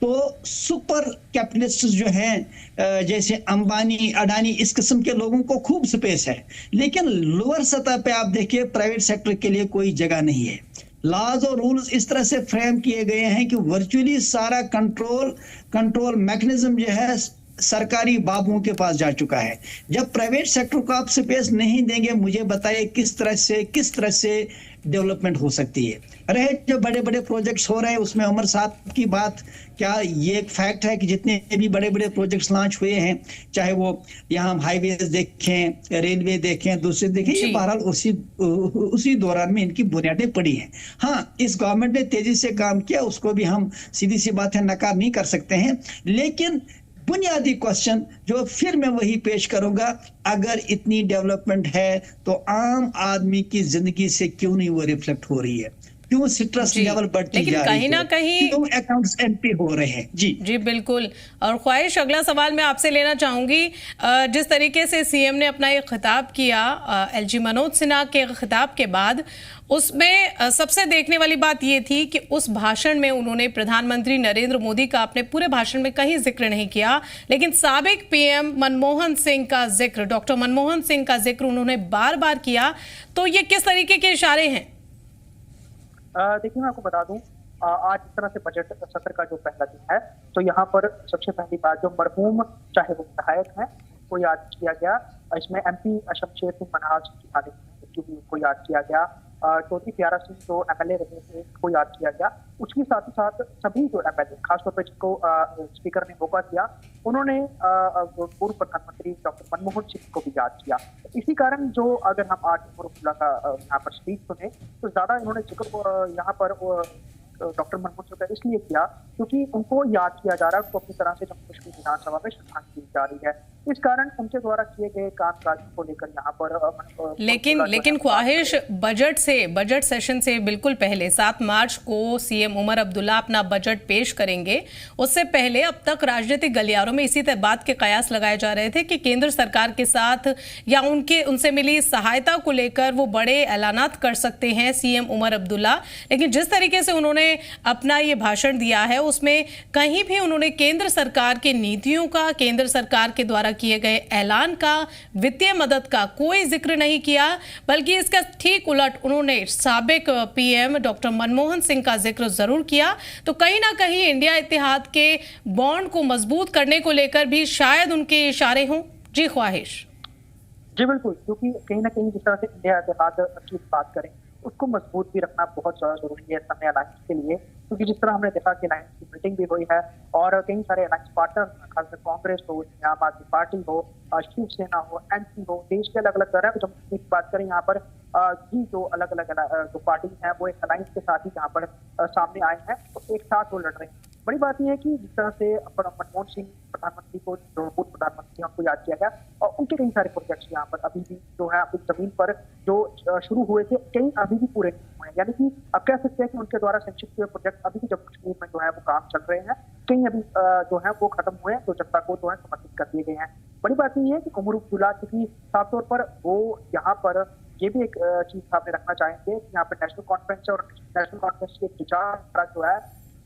तो सुपर कैपिटलिस्ट जो हैं जैसे अंबानी, अडानी, इस किस्म के लोगों को खूब स्पेस है, लेकिन लोअर सतह पे आप देखिए प्राइवेट सेक्टर के लिए कोई जगह नहीं है। लॉज और रूल्स इस तरह से फ्रेम किए गए हैं कि वर्चुअली सारा कंट्रोल मैकेनिज्म जो है सरकारी बाबुओं के पास जा चुका है। जब प्राइवेट सेक्टर को आप स्पेस नहीं देंगे, मुझे बताइए किस तरह से डेवलपमेंट हो सकती है। रहे जो बड़े बड़े प्रोजेक्ट्स हो रहे हैं उसमें उमर साहब की बात, क्या ये एक फैक्ट है कि जितने भी बड़े बड़े प्रोजेक्ट्स लॉन्च हुए हैं, चाहे वो यहाँ हाईवेज देखें, रेलवे देखें, दूसरे देखें, ये बहरहाल उसी दौरान में इनकी बुनियादें पड़ी हैं। हाँ, इस गवर्नमेंट ने तेजी से काम किया, उसको भी हम सीधी सी बात है नकार नहीं कर सकते हैं, लेकिन बुनियादी क्वेश्चन जो फिर मैं वही पेश करूंगा, अगर इतनी डेवलपमेंट है तो आम आदमी की जिंदगी से क्यों नहीं वो रिफ्लेक्ट हो रही है, क्यों स्ट्रेस लेवल बढ़ती जा रही है, कहीं ना कहीं क्यों अकाउंट्स एमपी हो रहे हैं। जी बिल्कुल। और ख्वाहिश, अगला सवाल मैं आपसे लेना चाहूंगी, जिस तरीके से सीएम ने अपना ये खिताब किया एलजी मनोज सिन्हा के खिताब के बाद, उसमें सबसे देखने वाली बात ये थी कि उस भाषण में उन्होंने प्रधानमंत्री नरेंद्र मोदी का अपने पूरे भाषण में कहीं जिक्र नहीं किया, लेकिन साबिक पीएम मनमोहन सिंह का जिक्र, डॉक्टर मनमोहन सिंह का जिक्र उन्होंने बार बार किया। तो ये किस तरीके के इशारे हैं? देखिए, मैं आपको बता दूं, आज इस तरह से बजट सत्र का जो पहला दिन है, तो यहाँ पर सबसे पहली बात जो मरहूम चाहे वो विधायक हैं उसको याद किया गया। इसमें एमपी शमशेर सिंह मनहास की हालत को याद किया गया, चौधरी प्यारा सिंह जो एमएलए रहे थे उसको याद किया गया। उसके साथ ही साथ सभी जो एमएलए, खासतौर पर जिनको स्पीकर ने मौका दिया, उन्होंने पूर्व प्रधानमंत्री डॉक्टर मनमोहन सिंह को भी याद किया। इसी कारण जो अगर हम आज उमर का यहाँ पर स्पीच सुने तो ज्यादा इन्होंने जिक्र यहाँ पर डॉक्टर मनमोहन सिंह का इसलिए किया क्योंकि उनको याद किया जा रहा है, उनको अपनी तरह से जम्मू कश्मीर विधानसभा में श्रद्धांजलि दी जा रही है। इस कारण उनके द्वारा किए गए कामकाज को लेकर यहाँ पर लेकिन ख्वाहिश, बजट सेशन से बिल्कुल पहले 7 मार्च को सीएम उमर अब्दुल्ला अपना बजट पेश करेंगे। उससे पहले अब तक राजनीतिक गलियारों में इसी बात के कयास लगाए जा रहे थे कि केंद्र सरकार के साथ या उनसे मिली सहायता को लेकर वो बड़े ऐलानात कर सकते हैं सीएम उमर अब्दुल्ला। लेकिन जिस तरीके से उन्होंने अपना ये भाषण दिया है उसमें कहीं भी उन्होंने केंद्र सरकार की नीतियों का, केंद्र सरकार के द्वारा किए गए ऐलान का, वित्तीय मदद का कोई जिक्र नहीं किया, बल्कि इसका ठीक उलट उन्होंने साबिक पीएम डॉक्टर मनमोहन सिंह का जिक्र जरूर किया। तो कहीं ना कहीं इंडिया इत्तेहाद के बॉन्ड को मजबूत करने को लेकर भी शायद उनके इशारे हों। जी ख्वाहिश। जी बिल्कुल, क्योंकि कहीं ना कहीं जिस तरह से इंडिया इत्तेहाद की बात करें उसको मजबूत भी रखना बहुत ज्यादा जरूरी है समय अलायंस के लिए, क्योंकि जिस तरह हमने देखा कि अलायंस की मीटिंग भी हुई है और कई सारे अलायंस पार्टनर, खासकर कांग्रेस हो, आम आदमी पार्टी हो, शिवसेना हो, एनसी हो, देश के अलग अलग तरह जब हम बात करें यहाँ पर भी जो अलग अलग जो पार्टी हैं वो एक अलायंस के साथ ही यहाँ पर सामने आए हैं, तो एक साथ वो लड़ रहे हैं। बड़ी बात यह है कि जिस तरह से मनमोहन सिंह प्रधानमंत्री को, जो पूर्व प्रधानमंत्री उनको याद किया गया और उनके कई सारे प्रोजेक्ट्स यहाँ पर अभी भी जो है अपनी जमीन पर जो शुरू हुए थे कई अभी भी पूरे नहीं हुए हैं। यानी कि अब कह सकते हैं कि उनके द्वारा संक्षिप्त हुए प्रोजेक्ट अभी भी जम्मू कश्मीर में जो है वो काम चल रहे हैं, कई अभी जो है वो खत्म हुए हैं, तो जनता को जो है समर्पित कर दिए गए हैं। बड़ी बात यह है कि उमर अब्दुल्ला की साफ तौर पर वो यहाँ पर ये भी एक चीज सामने रखना चाहेंगे कि यहाँ पर नेशनल कॉन्फ्रेंस और नेशनल कॉन्फ्रेंस की विचार जो है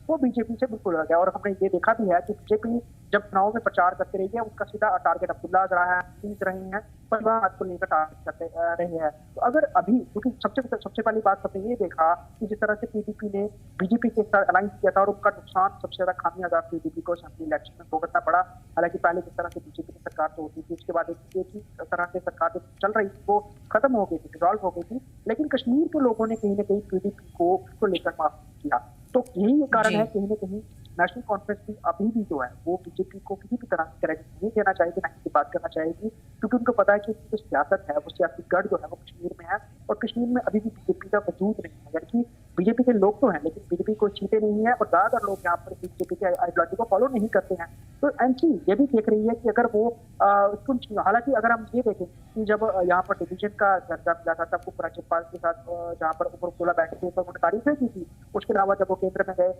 वो बीजेपी से बिल्कुल अलग है। और हमने ये देखा भी है कि बीजेपी जब चुनाव में प्रचार करते रही है उनका सीधा टारगेट अब्दुल्ला रहा है, जीत रहे हैं, परिवार को लेकर टारगेट करते रहे हैं। तो अगर अभी, क्योंकि सबसे पहली बात हमने ये देखा कि जिस तरह से पीडीपी ने बीजेपी के साथ अलायंस किया था और उनका नुकसान सबसे ज्यादा खामियाजा पीडीपी को असेंबली इलेक्शन में भुगतना पड़ा। हालांकि पहले जिस तरह से बीजेपी की सरकार तो होती थी, उसके बाद एक ही तरह से सरकार जो चल रही थी वो खत्म हो गई थी, डिसॉल्व हो गई थी, लेकिन कश्मीर के लोगों ने कहीं ना कहीं पीडीपी को लेकर माफ किया। तो यही कारण है कहीं ना कहीं नेशनल कॉन्फ्रेंस भी अभी भी जो है वो बीजेपी को किसी भी तरह की क्रेडिट नहीं देना चाहेगी, ना किसी बात करना चाहेगी, क्योंकि उनको पता है कि जो सियासत है वो सियासी गढ़ जो है वो कश्मीर में है और कश्मीर में अभी भी बीजेपी का वजूद नहीं है। यानी कि बीजेपी के लोग तो हैं लेकिन बीजेपी को चीते नहीं है और ज्यादातर लोग यहाँ पर बीजेपी के आइडियोलॉजी को फॉलो नहीं करते हैं। तो एनसी ये भी देख रही है कि अगर वो हालांकि अगर हम ये देखें कि जब यहाँ पर डिवीजन का दर्जा मिला था तब उपराज्यपाल के साथ जहाँ पर उमर अब्दुल्ला बैठे थे तो उन्होंने तारीफें की थी। उसके अलावा जब वो केंद्र में गए,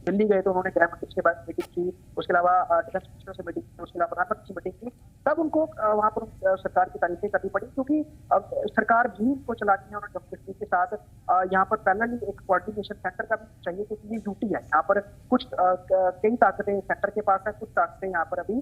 दिल्ली गए तो उन्होंने गृह मंत्री से मीटिंग की, उसके अलावा डिफेंस मिनिस्टर से मीटिंग की, उसके अलावा प्रधानमंत्री से मीटिंग की, तब उनको वहां पर सरकार की तारीफें करनी पड़ी क्योंकि सरकार भी को चलानी है और जम्मू कश्मीर के साथ यहाँ पर पैरेलली एक कोऑर्डिनेशन सेंटर का भी चाहिए क्योंकि ये ड्यूटी है। यहाँ पर कुछ कई ताकतें सेंटर के पास है, कुछ ताकतें यहाँ पर अभी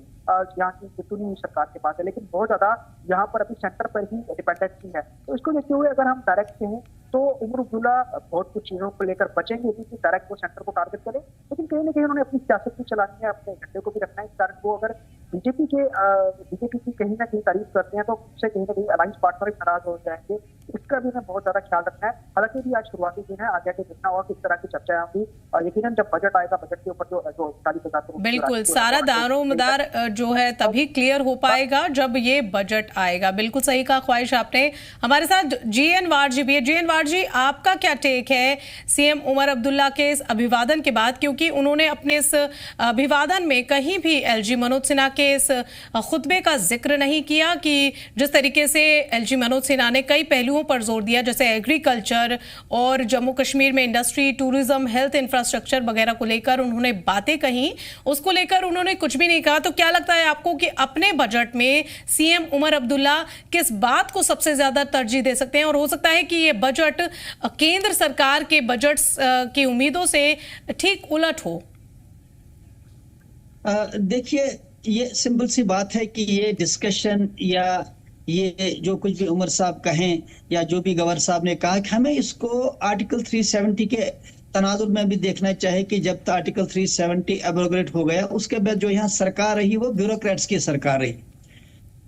यहाँ की चुनी हुई सरकार के पास है, लेकिन बहुत ज्यादा यहाँ पर अभी सेंटर पर ही डिपेंडेंसी है। तो इसको देखते हुए अगर हम डायरेक्ट कहें तो उमर अब्दुल्ला बहुत कुछ चीजों को लेकर बचेंगे कि डायरेक्ट वो सेंटर को टारगेट करें, लेकिन कहीं ना कहीं उन्होंने अपनी सियासत भी चलानी है, अपने झंडे को भी रखना है। इस कारण वो अगर बीजेपी की कहीं ना कहीं तारीफ करते हैं तो उससे कहीं ना कहीं अलायंस पार्टनर भी नाराज हो जाएंगे। इसका भी हमें बहुत ज्यादा ख्याल रखना है। हालांकि भी आज शुरुआती दिन है, आगे के देखना और किस तरह की चर्चा होगी और यकीनन जब बजट आएगा बजट के ऊपर जो 40,000 करोड़ बिल्कुल सारा दारोमदार जो है तभी क्लियर हो पाएगा जब ये बजट आएगा। बिल्कुल सही कहा ख्वाहिश आपने। हमारे साथ जीएन वारजी भी है। जीएन वारजी, आपका क्या टेक है सीएम उमर अब्दुल्ला के इस अभिवादन के बाद, क्योंकि उन्होंने अपने इस अभिवादन में कहीं भी एलजी मनोज सिन्हा के इस खुतबे का जिक्र नहीं किया कि जिस तरीके से एलजी मनोज सिन्हा ने कई पहलुओं पर जोर दिया, जैसे एग्रीकल्चर और जम्मू कश्मीर में इंडस्ट्री, टूरिज्म, हेल्थ इंफ्रास्ट्रक्चर वगैरह को लेकर उन्होंने बातें कही, उसको लेकर उन्होंने कुछ भी नहीं कहा। तो क्या लगता है आपको कि अपने बजट में सीएम उमर अब्दुल्ला किस बात को सबसे ज्यादा तरजीह दे सकते हैं और हो सकता है कि ये बजट केंद्र सरकार के बजट की उम्मीदों से ठीक उलट हो? देखिए, ये सिंपल सी बात है कि ये डिस्कशन या ये जो कुछ भी उमर साहब कहें या जो भी गवर्नर साहब ने कहा कि हमें इसको आर्टिकल 370 के तनाजुर में भी देखना चाहिए कि जब तक आर्टिकल 370 एब्रोगेट हो गया उसके बाद जो यहाँ सरकार रही वो ब्यूरोक्रेट्स की सरकार रही,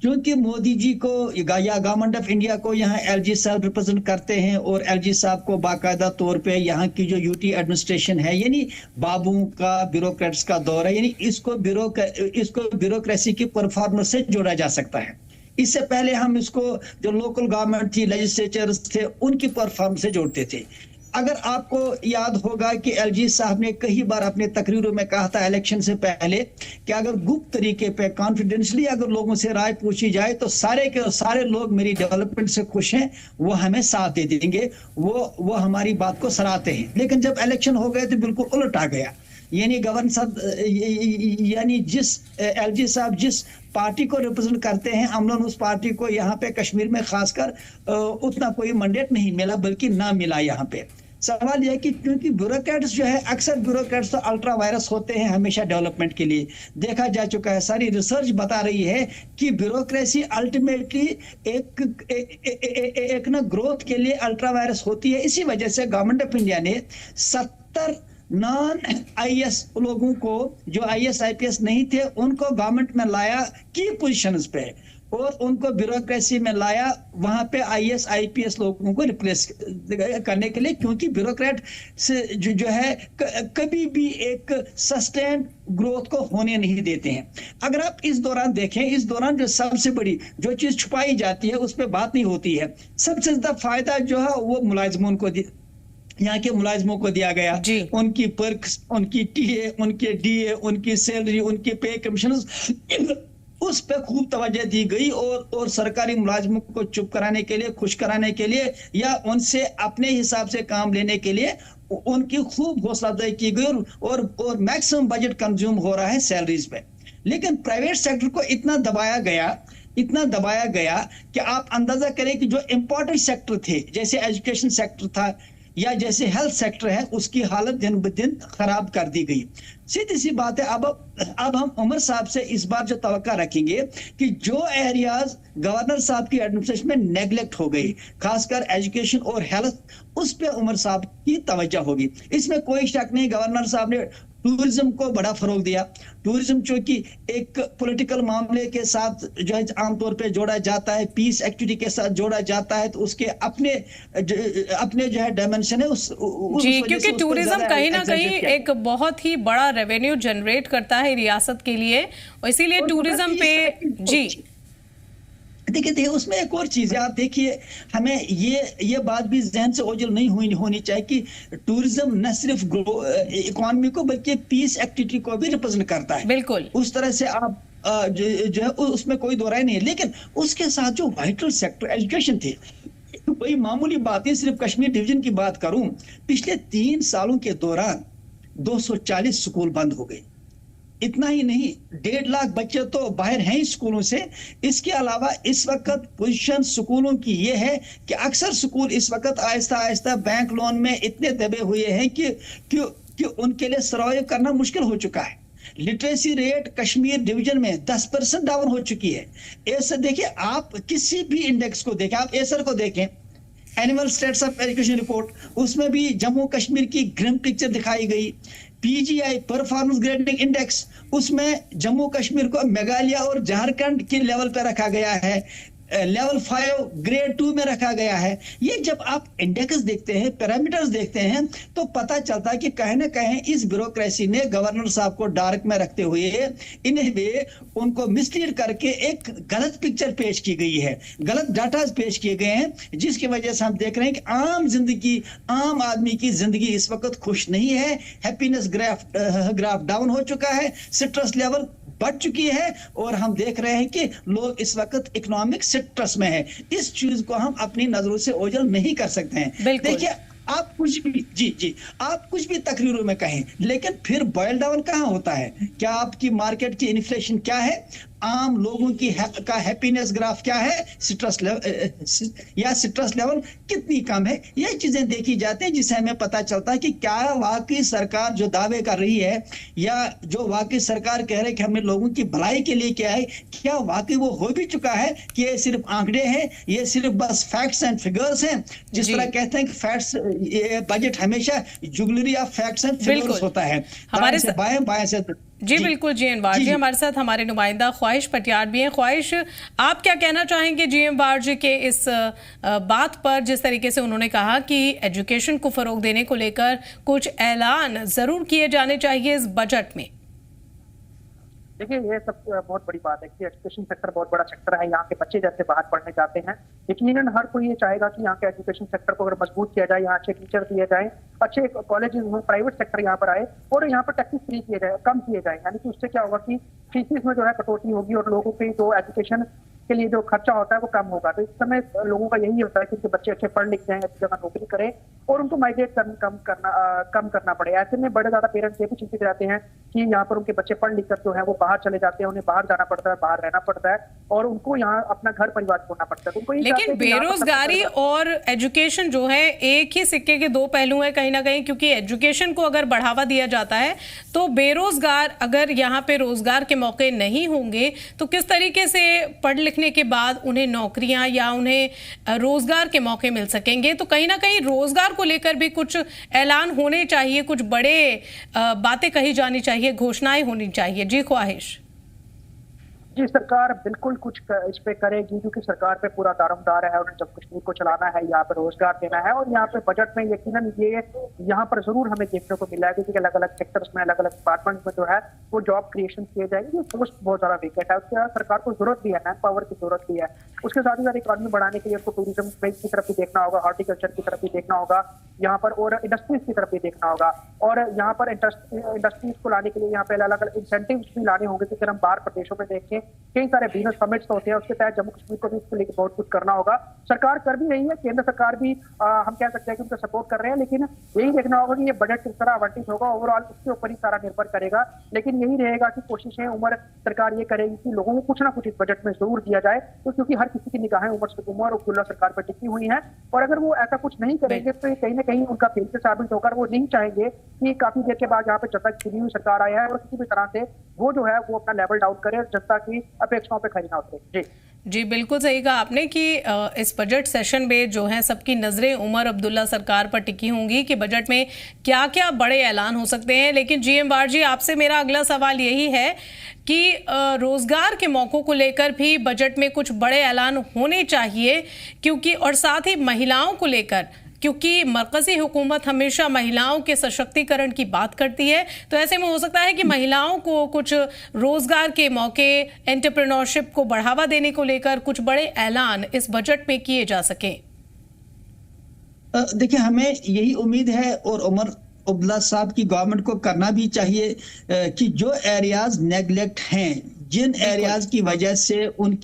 क्योंकि मोदी जी को या गवर्नमेंट ऑफ इंडिया को यहाँ एलजी साहब रिप्रेजेंट करते हैं और एलजी साहब को बाकायदा तौर पे यहाँ की जो यूटी एडमिनिस्ट्रेशन है यानी बाबू का ब्यूरोक्रेट्स का दौर है, यानी इसको ब्यूरोक्रेसी की परफॉर्मेंस से जोड़ा जा सकता है। इससे पहले हम इसको जो लोकल गवर्नमेंट थी, लेजिस्लेचर्स थे, उनकी परफॉर्मेंस से जोड़ते थे। अगर आपको याद होगा कि एलजी साहब ने कई बार अपने तकरीरों में कहा था इलेक्शन से पहले कि अगर गुप्त तरीके पे कॉन्फिडेंशियली अगर लोगों से राय पूछी जाए तो सारे के सारे लोग मेरी डेवलपमेंट से खुश हैं, वो हमें साथ दे देंगे, वो हमारी बात को सराहते हैं। लेकिन जब इलेक्शन हो गए तो बिल्कुल उलट आ गया। यानी गवर्नर साहब यानी जिस एलजी साहब जिस पार्टी को रिप्रेजेंट करते हैं, अमलन उस पार्टी को यहाँ पे कश्मीर में खासकर उतना कोई मैंडेट नहीं मिला, बल्कि ना मिला। यहाँ पे सवाल यह कि क्योंकि ब्यूरोक्रेट्स जो है, अक्सर ब्यूरोक्रेट्स तो अल्ट्रा वायरस होते हैं हमेशा डेवलपमेंट के लिए, देखा जा चुका है। सारी रिसर्च बता रही है कि ब्यूरोक्रेसी अल्टीमेटली एक ना ग्रोथ के लिए अल्ट्रा वायरस होती है। इसी वजह से गवर्नमेंट ऑफ इंडिया ने 70 नॉन आईएएस लोगों को, जो आईएएस आईपीएस नहीं थे, उनको गवर्नमेंट में लाया की पोजीशंस पे और उनको ब्यूरोक्रेसी में लाया, वहां पे आईएएस आईपीएस लोगों को रिप्लेस करने के लिए, क्योंकि ब्यूरोक्रेट से जो है कभी भी एक सस्टेन ग्रोथ को होने नहीं देते हैं। अगर आप इस दौरान देखें, इस दौरान जो सबसे बड़ी जो चीज छुपाई जाती है उस पर बात नहीं होती है। सबसे ज्यादा फायदा जो है वो मुलाजिमों को, यहाँ के मुलाजिमों को दिया गया। उनकी पर्क्स, उनकी टीए, उनके डीए, उनकी सैलरी, उनके पे कमीशन, उस पे खूब तवज्जो दी गई और सरकारी मुलाजिमों को चुप कराने के लिए, खुश कराने के लिए या उनसे अपने हिसाब से काम लेने के लिए उनकी खूब हौसला अफजाई की गई और मैक्सिमम बजट कंज्यूम हो रहा है सैलरीज पे। लेकिन प्राइवेट सेक्टर को इतना दबाया गया कि आप अंदाजा करें कि जो इंपॉर्टेंट सेक्टर थे, जैसे एजुकेशन सेक्टर था या जैसे हेल्थ सेक्टर है, उसकी हालत दिन ब दिन खराब कर दी गई। सीधी सी बात है। अब हम उमर साहब से इस बार जो तवक्का रखेंगे कि जो एरियाज गवर्नर साहब की एडमिनिस्ट्रेशन में नेग्लेक्ट हो गई, खासकर एजुकेशन और हेल्थ, उस पे उमर साहब की तवज्जो होगी, इसमें कोई शक नहीं। गवर्नर साहब ने टूरिज्म को बड़ा फरोग दिया। टूरिज्म चूंकि एक पॉलिटिकल मामले के साथ जो है आमतौर पे जोड़ा जाता है, पीस एक्टिविटी के साथ जोड़ा जाता है, तो उसके अपने जो है डायमेंशन है जी, क्योंकि टूरिज्म कहीं ना कहीं एक बहुत ही बड़ा रेवेन्यू जनरेट करता है रियासत के लिए, और इसीलिए टूरिज्म पे जी देखिए उसमें एक और चीज है, आप देखिए हमें ये बात भी जहन से ओझल नहीं होनी चाहिए कि टूरिज्म न सिर्फ इकोनॉमी को बल्कि पीस एक्टिविटी को भी रिप्रेजेंट करता है। बिल्कुल उस तरह से आप जो है उसमें कोई दो राय नहीं है, लेकिन उसके साथ जो वाइटल सेक्टर एजुकेशन थी वही मामूली बात है। सिर्फ कश्मीर डिवीजन की बात करूं, पिछले 3 सालों के दौरान 240 स्कूल बंद हो गए। इतना ही नहीं, 1.5 लाख बच्चे तो बाहर हैं ही स्कूलों से। इसके अलावा इस वक्त पोजीशन स्कूलों की ये है कि अक्सर स्कूल इस वक्त आहिस्ता आहिस्ता बैंक लोन में इतने दबे हुए हैं कि उनके लिए सर्वाइव करना मुश्किल हो चुका है। लिटरेसी रेट कश्मीर डिवीजन में 10% डाउन हो चुकी है। ऐसे देखिए, आप किसी भी इंडेक्स को देखें, आप एसर को देखें, annual states of education report, उसमें भी जम्मू कश्मीर की ग्रिम पिक्चर दिखाई गई। पीजीआई परफॉर्मेंस ग्रेडिंग इंडेक्स, उसमें जम्मू कश्मीर को मेघालय और झारखंड के लेवल पर रखा गया है, लेवल 5 ग्रेड 2 में रखा गया है। ये जब आप इंडेक्स देखते हैं, पैरामीटर्स देखते हैं, तो पता चलता है कि कहीं ना कहीं इस ब्यूरोक्रेसी ने गवर्नर साहब को डार्क में रखते हुए इन्हें उनको मिसलीड करके एक गलत पिक्चर पेश की गई है, गलत डाटा पेश किए गए हैं, जिसकी वजह से हम देख रहे हैं कि आम आदमी की जिंदगी इस वक्त खुश नहीं है। हैप्पीनेस ग्राफ डाउन हो चुका है, स्ट्रेस लेवल बढ़ चुकी है, और हम देख रहे हैं कि लोग इस वक्त इकोनॉमिक स्ट्रेस में है। इस चीज को हम अपनी नजरों से ओझल नहीं कर सकते हैं। देखिए, आप कुछ भी आप कुछ भी तकरीरों में कहें, लेकिन फिर बॉयल डाउन कहां होता है? क्या आपकी मार्केट की इन्फ्लेशन क्या है? आम लोगों की का हैप्पीनेस ग्राफ क्या है? स्ट्रेस लेवल कितनी कम है? ये चीजें देखी जाती हैं, जिससे हमें पता चलता है कि क्या वाकई सरकार जो दावे कर रही है, या जो वाकई सरकार कह रहे हैं कि हमने लोगों की भलाई के लिए किया है, क्या वाकई वो हो भी चुका है कि ये सिर्फ आंकड़े हैं, ये सिर्फ बस फैक्ट्स एंड फिगर्स हैं? जिस तरह कहते हैं कि फैक्ट्स, ये बजट हमेशा जुगलरी ऑफ फैक्ट्स एंड फिगर्स होता है, हमारे से बाएं से जी बिल्कुल। जी अनवार जी हमारे साथ हमारे नुमाइंदा ख्वाहिश पटियार भी हैं। ख्वाहिश, आप क्या कहना चाहेंगे जी अनवार जी के इस बात पर, जिस तरीके से उन्होंने कहा कि एजुकेशन को फरोग देने को लेकर कुछ ऐलान जरूर किए जाने चाहिए इस बजट में? देखिए, ये सब बहुत बड़ी बात है कि एजुकेशन सेक्टर बहुत बड़ा सेक्टर है। यहाँ के बच्चे जैसे बाहर पढ़ने जाते हैं, यकीनन हर कोई ये चाहेगा कि यहाँ के एजुकेशन सेक्टर को अगर मजबूत किया जाए, यहाँ अच्छे टीचर दिए जाए, अच्छे कॉलेजेस हो, प्राइवेट सेक्टर यहाँ पर आए और यहाँ पर टैक्सेस फ्री किए जाए, कम किए जाए। यानी कि उससे क्या होगा कि फीसिस में जो है कटौती होगी और लोगों की जो एजुकेशन के लिए जो खर्चा होता है वो कम होगा। तो इस समय लोगों का यही होता है कि उनके बच्चे अच्छे पढ़ लिख जाएं, अच्छी जगह नौकरी करें और उनको माइग्रेट कम करना पड़े। ऐसे में बड़े ज्यादा पेरेंट्स ये भी चिंतित रहते हैं कि यहाँ पर उनके बच्चे पढ़ लिख कर जो है वो बाहर चले जाते हैं, उन्हें बाहर जाना पड़ता है, बाहर रहना पड़ता है और उनको यहाँ अपना घर परिवार छोड़ना पड़ता है। उनको लेकिन बेरोजगारी और एजुकेशन जो है एक ही सिक्के के दो पहलू है कहीं ना कहीं, क्योंकि एजुकेशन को अगर बढ़ावा दिया जाता है तो बेरोजगार, अगर यहाँ पे रोजगार के मौके नहीं होंगे तो किस तरीके से पढ़ लिखने के बाद उन्हें नौकरियां या उन्हें रोजगार के मौके मिल सकेंगे? तो कहीं ना कहीं रोजगार को लेकर भी कुछ ऐलान होने चाहिए, कुछ बड़े बातें कही जानी चाहिए, घोषणाएं होनी चाहिए। जी ख्वाहिश। जी, सरकार बिल्कुल कुछ इस पे करेगी, क्योंकि सरकार पे पूरा दारोमदार है, उन्हें जब कश्मीर को चलाना है, यहाँ पे रोजगार देना है और यहाँ पे बजट में यकीनन ये यहाँ पर जरूर हमें देखने को मिला है कि अलग अलग सेक्टर्स में, अलग अलग डिपार्टमेंट में जो है वो जॉब क्रिएशन किए जाएंगे। ये पोस्ट बहुत ज्यादा वेकेट है, उसके सरकार को जरूरत भी है, मैन पावर की जरूरत भी है। उसके साथ ही साथ इकॉनमी बढ़ाने के लिए उसको टूरिज्म की तरफ भी देखना होगा, हॉर्टिकल्चर की तरफ भी देखना होगा यहाँ पर और इंडस्ट्रीज की तरफ भी देखना होगा। और यहाँ पर इंडस्ट्रीज को लाने के लिए यहाँ पे अलग अलग इंसेंटिव भी लाने होंगे, क्योंकि हम बाहर प्रदेशों में देखें कई सारे बिजनेस समिट्स होते हैं, उसके तहत जम्मू कश्मीर को भी इसको लेकर बहुत कुछ करना होगा। सरकार कर भी रही है, केंद्र सरकार भी हम कह सकते हैं कि उनको सपोर्ट कर रहे हैं, लेकिन यही देखना होगा कि ये बजट किस तरह आवंटित होगा, ओवरऑल उसके ऊपर ही सारा निर्भर करेगा। लेकिन यही रहेगा कि कोशिशें उम्र सरकार ये करेगी कि लोगों को कुछ ना कुछ इस बजट में जरूर दिया जाए, तो क्योंकि हर किसी की निगाहें उमर अब्दुल्ला सरकार पर टिकी हुई है और अगर वो ऐसा कुछ नहीं करेंगे तो कहीं ना कहीं उनका फेल साबित होकर वो नहीं चाहेंगे कि काफी देर के बाद यहाँ पे जनता की चुनी हुई सरकार आया है और किसी भी तरह से वो जो है वो अपना लेवल डाउन करे, जनता की अपेक्षाओं पे खरी ना उतरे। जी जी बिल्कुल सही कहा आपने कि इस बजट सेशन में जो है सबकी नजरें उमर अब्दुल्ला सरकार पर टिकी होंगी कि बजट में क्या क्या बड़े ऐलान हो सकते हैं। लेकिन जीएम वारजी, आपसे मेरा अगला सवाल यही है कि रोजगार के मौकों को लेकर भी बजट में कुछ बड़े ऐलान होने चाहिए, क्योंकि और साथ ही महिलाओं को लेकर, क्योंकि मरकजी हुकूमत हमेशा महिलाओं के सशक्तिकरण की बात करती है, तो ऐसे में हो सकता है कि महिलाओं को कुछ रोजगार के मौके, एंटरप्रेन्योरशिप को बढ़ावा देने को लेकर कुछ बड़े ऐलान इस बजट में किए जा सके। देखिए, हमें यही उम्मीद है और उमर अब्दुल्ला साहब की गवर्नमेंट को करना भी चाहिए कि जो एरियाज नेग्लेक्ट हैं, जिन एरियाज की वजह से उन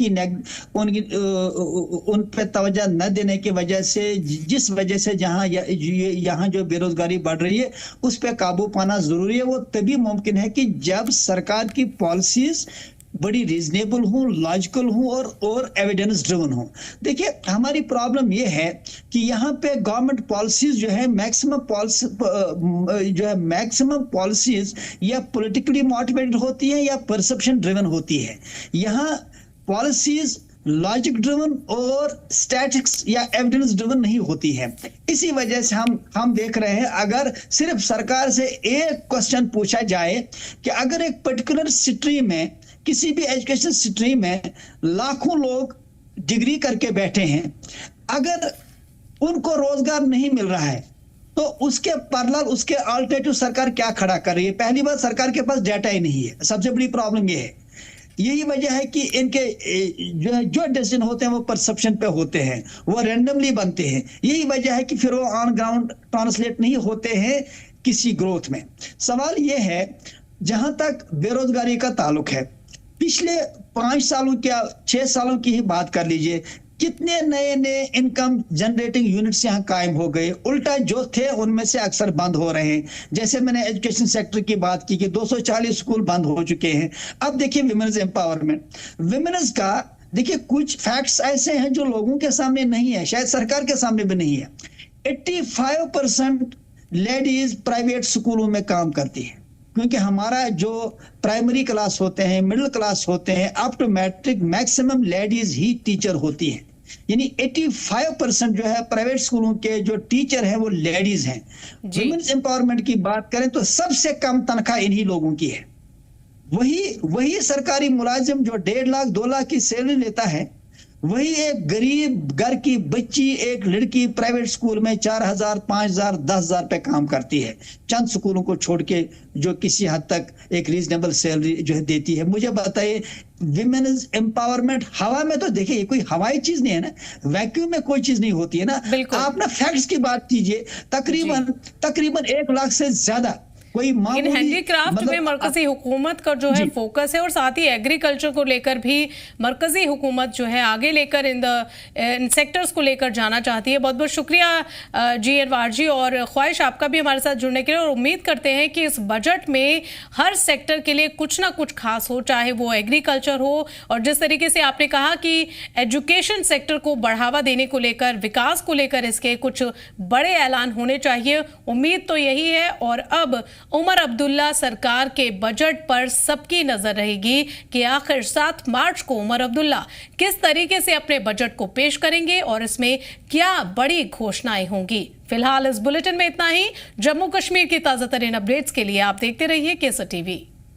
पे तवज्जो न देने की वजह से, जिस वजह से यहाँ जो बेरोजगारी बढ़ रही है उस पे काबू पाना जरूरी है। वो तभी मुमकिन है कि जब सरकार की पॉलिसीज बड़ी रीजनेबल हूँ, लॉजिकल हूँ और एविडेंस ड्रिवन हूँ। देखिए, हमारी प्रॉब्लम ये है कि यहाँ पे गवर्नमेंट पॉलिसीज जो है मैक्सिमम पॉलिसीज या पॉलिटिकली मोटिवेटेड होती है या परसेप्शन ड्रिवन होती है। यहाँ पॉलिसीज लॉजिक ड्रिवन और स्टैटिक्स या एविडेंस ड्रिवन नहीं होती है। इसी वजह से हम देख रहे हैं, अगर सिर्फ सरकार से एक क्वेश्चन पूछा जाए कि अगर एक पर्टिकुलर स्ट्रीम में, किसी भी एजुकेशन स्ट्रीम में लाखों लोग डिग्री करके बैठे हैं, अगर उनको रोजगार नहीं मिल रहा है तो उसके पैरेलल, उसके अल्टरनेटिव सरकार क्या खड़ा कर रही है? पहली बात, सरकार के पास डाटा ही नहीं है। सबसे बड़ी प्रॉब्लम ये है। यही वजह है कि इनके जो डिसीजन होते हैं वो परसेप्शन पे होते हैं, वो रैंडमली बनते हैं। यही वजह है कि फिर वो ऑन ग्राउंड ट्रांसलेट नहीं होते हैं किसी ग्रोथ में। सवाल ये है, जहां तक बेरोजगारी का ताल्लुक है, पिछले 5 सालों क्या 6 सालों की ही बात कर लीजिए, कितने नए इनकम जनरेटिंग यूनिट्स यहाँ कायम हो गए। उल्टा जो थे उनमें से अक्सर बंद हो रहे हैं। जैसे मैंने एजुकेशन सेक्टर की बात की कि 240 स्कूल बंद हो चुके हैं। अब देखिए विमेन्स एम्पावरमेंट, विमेन्स का देखिए कुछ फैक्ट्स ऐसे हैं जो लोगों के सामने नहीं है, शायद सरकार के सामने भी नहीं है। 85% लेडीज प्राइवेट स्कूलों में काम करती है, क्योंकि हमारा जो प्राइमरी क्लास होते हैं, मिडिल क्लास होते हैं, up to matric maximum ladies ही टीचर होती हैं। यानी 85% जो है प्राइवेट स्कूलों के जो टीचर हैं वो लेडीज हैं। वुमेन्स एम्पावरमेंट की बात करें तो सबसे कम तनख्वाह इन्हीं लोगों की है। वही सरकारी मुलाजिम जो 1.5 लाख 2 लाख की सैलरी लेता है, वही एक गरीब घर की बच्ची, एक लड़की प्राइवेट स्कूल में 4,000, 5,000, 10,000 पे काम करती है, चंद स्कूलों को छोड़ के, जो किसी हद तक एक रीजनेबल सैलरी जो है देती है। मुझे बताइए, विमेन्स एम्पावरमेंट हवा में तो देखिए, ये कोई हवाई चीज नहीं है ना, वैक्यूम में कोई चीज नहीं होती है ना। आप ना फैक्ट्स की बात कीजिए, तकरीबन 1 लाख से ज्यादा कोई हैंडीक्राफ्ट में मरकजी हुकूमत का जो है फोकस है, और साथ ही एग्रीकल्चर को लेकर भी मरकजी हुकूमत जो है आगे लेकर इन सेक्टर्स को लेकर जाना चाहती है। बहुत बहुत शुक्रिया जीएन वारजी, और ख्वाहिश आपका भी हमारे साथ जुड़ने के लिए, और उम्मीद करते हैं कि इस बजट में हर सेक्टर के लिए कुछ ना कुछ खास हो, चाहे वो एग्रीकल्चर हो, और जिस तरीके से आपने कहा कि एजुकेशन सेक्टर को बढ़ावा देने को लेकर, विकास को लेकर इसके कुछ बड़े ऐलान होने चाहिए। उम्मीद तो यही है, और अब उमर अब्दुल्ला सरकार के बजट पर सबकी नजर रहेगी कि आखिर 7 मार्च को उमर अब्दुल्ला किस तरीके से अपने बजट को पेश करेंगे और इसमें क्या बड़ी घोषणाएं होंगी। फिलहाल इस बुलेटिन में इतना ही। जम्मू कश्मीर की ताजा तरीन अपडेट्स के लिए आप देखते रहिए केसर टीवी।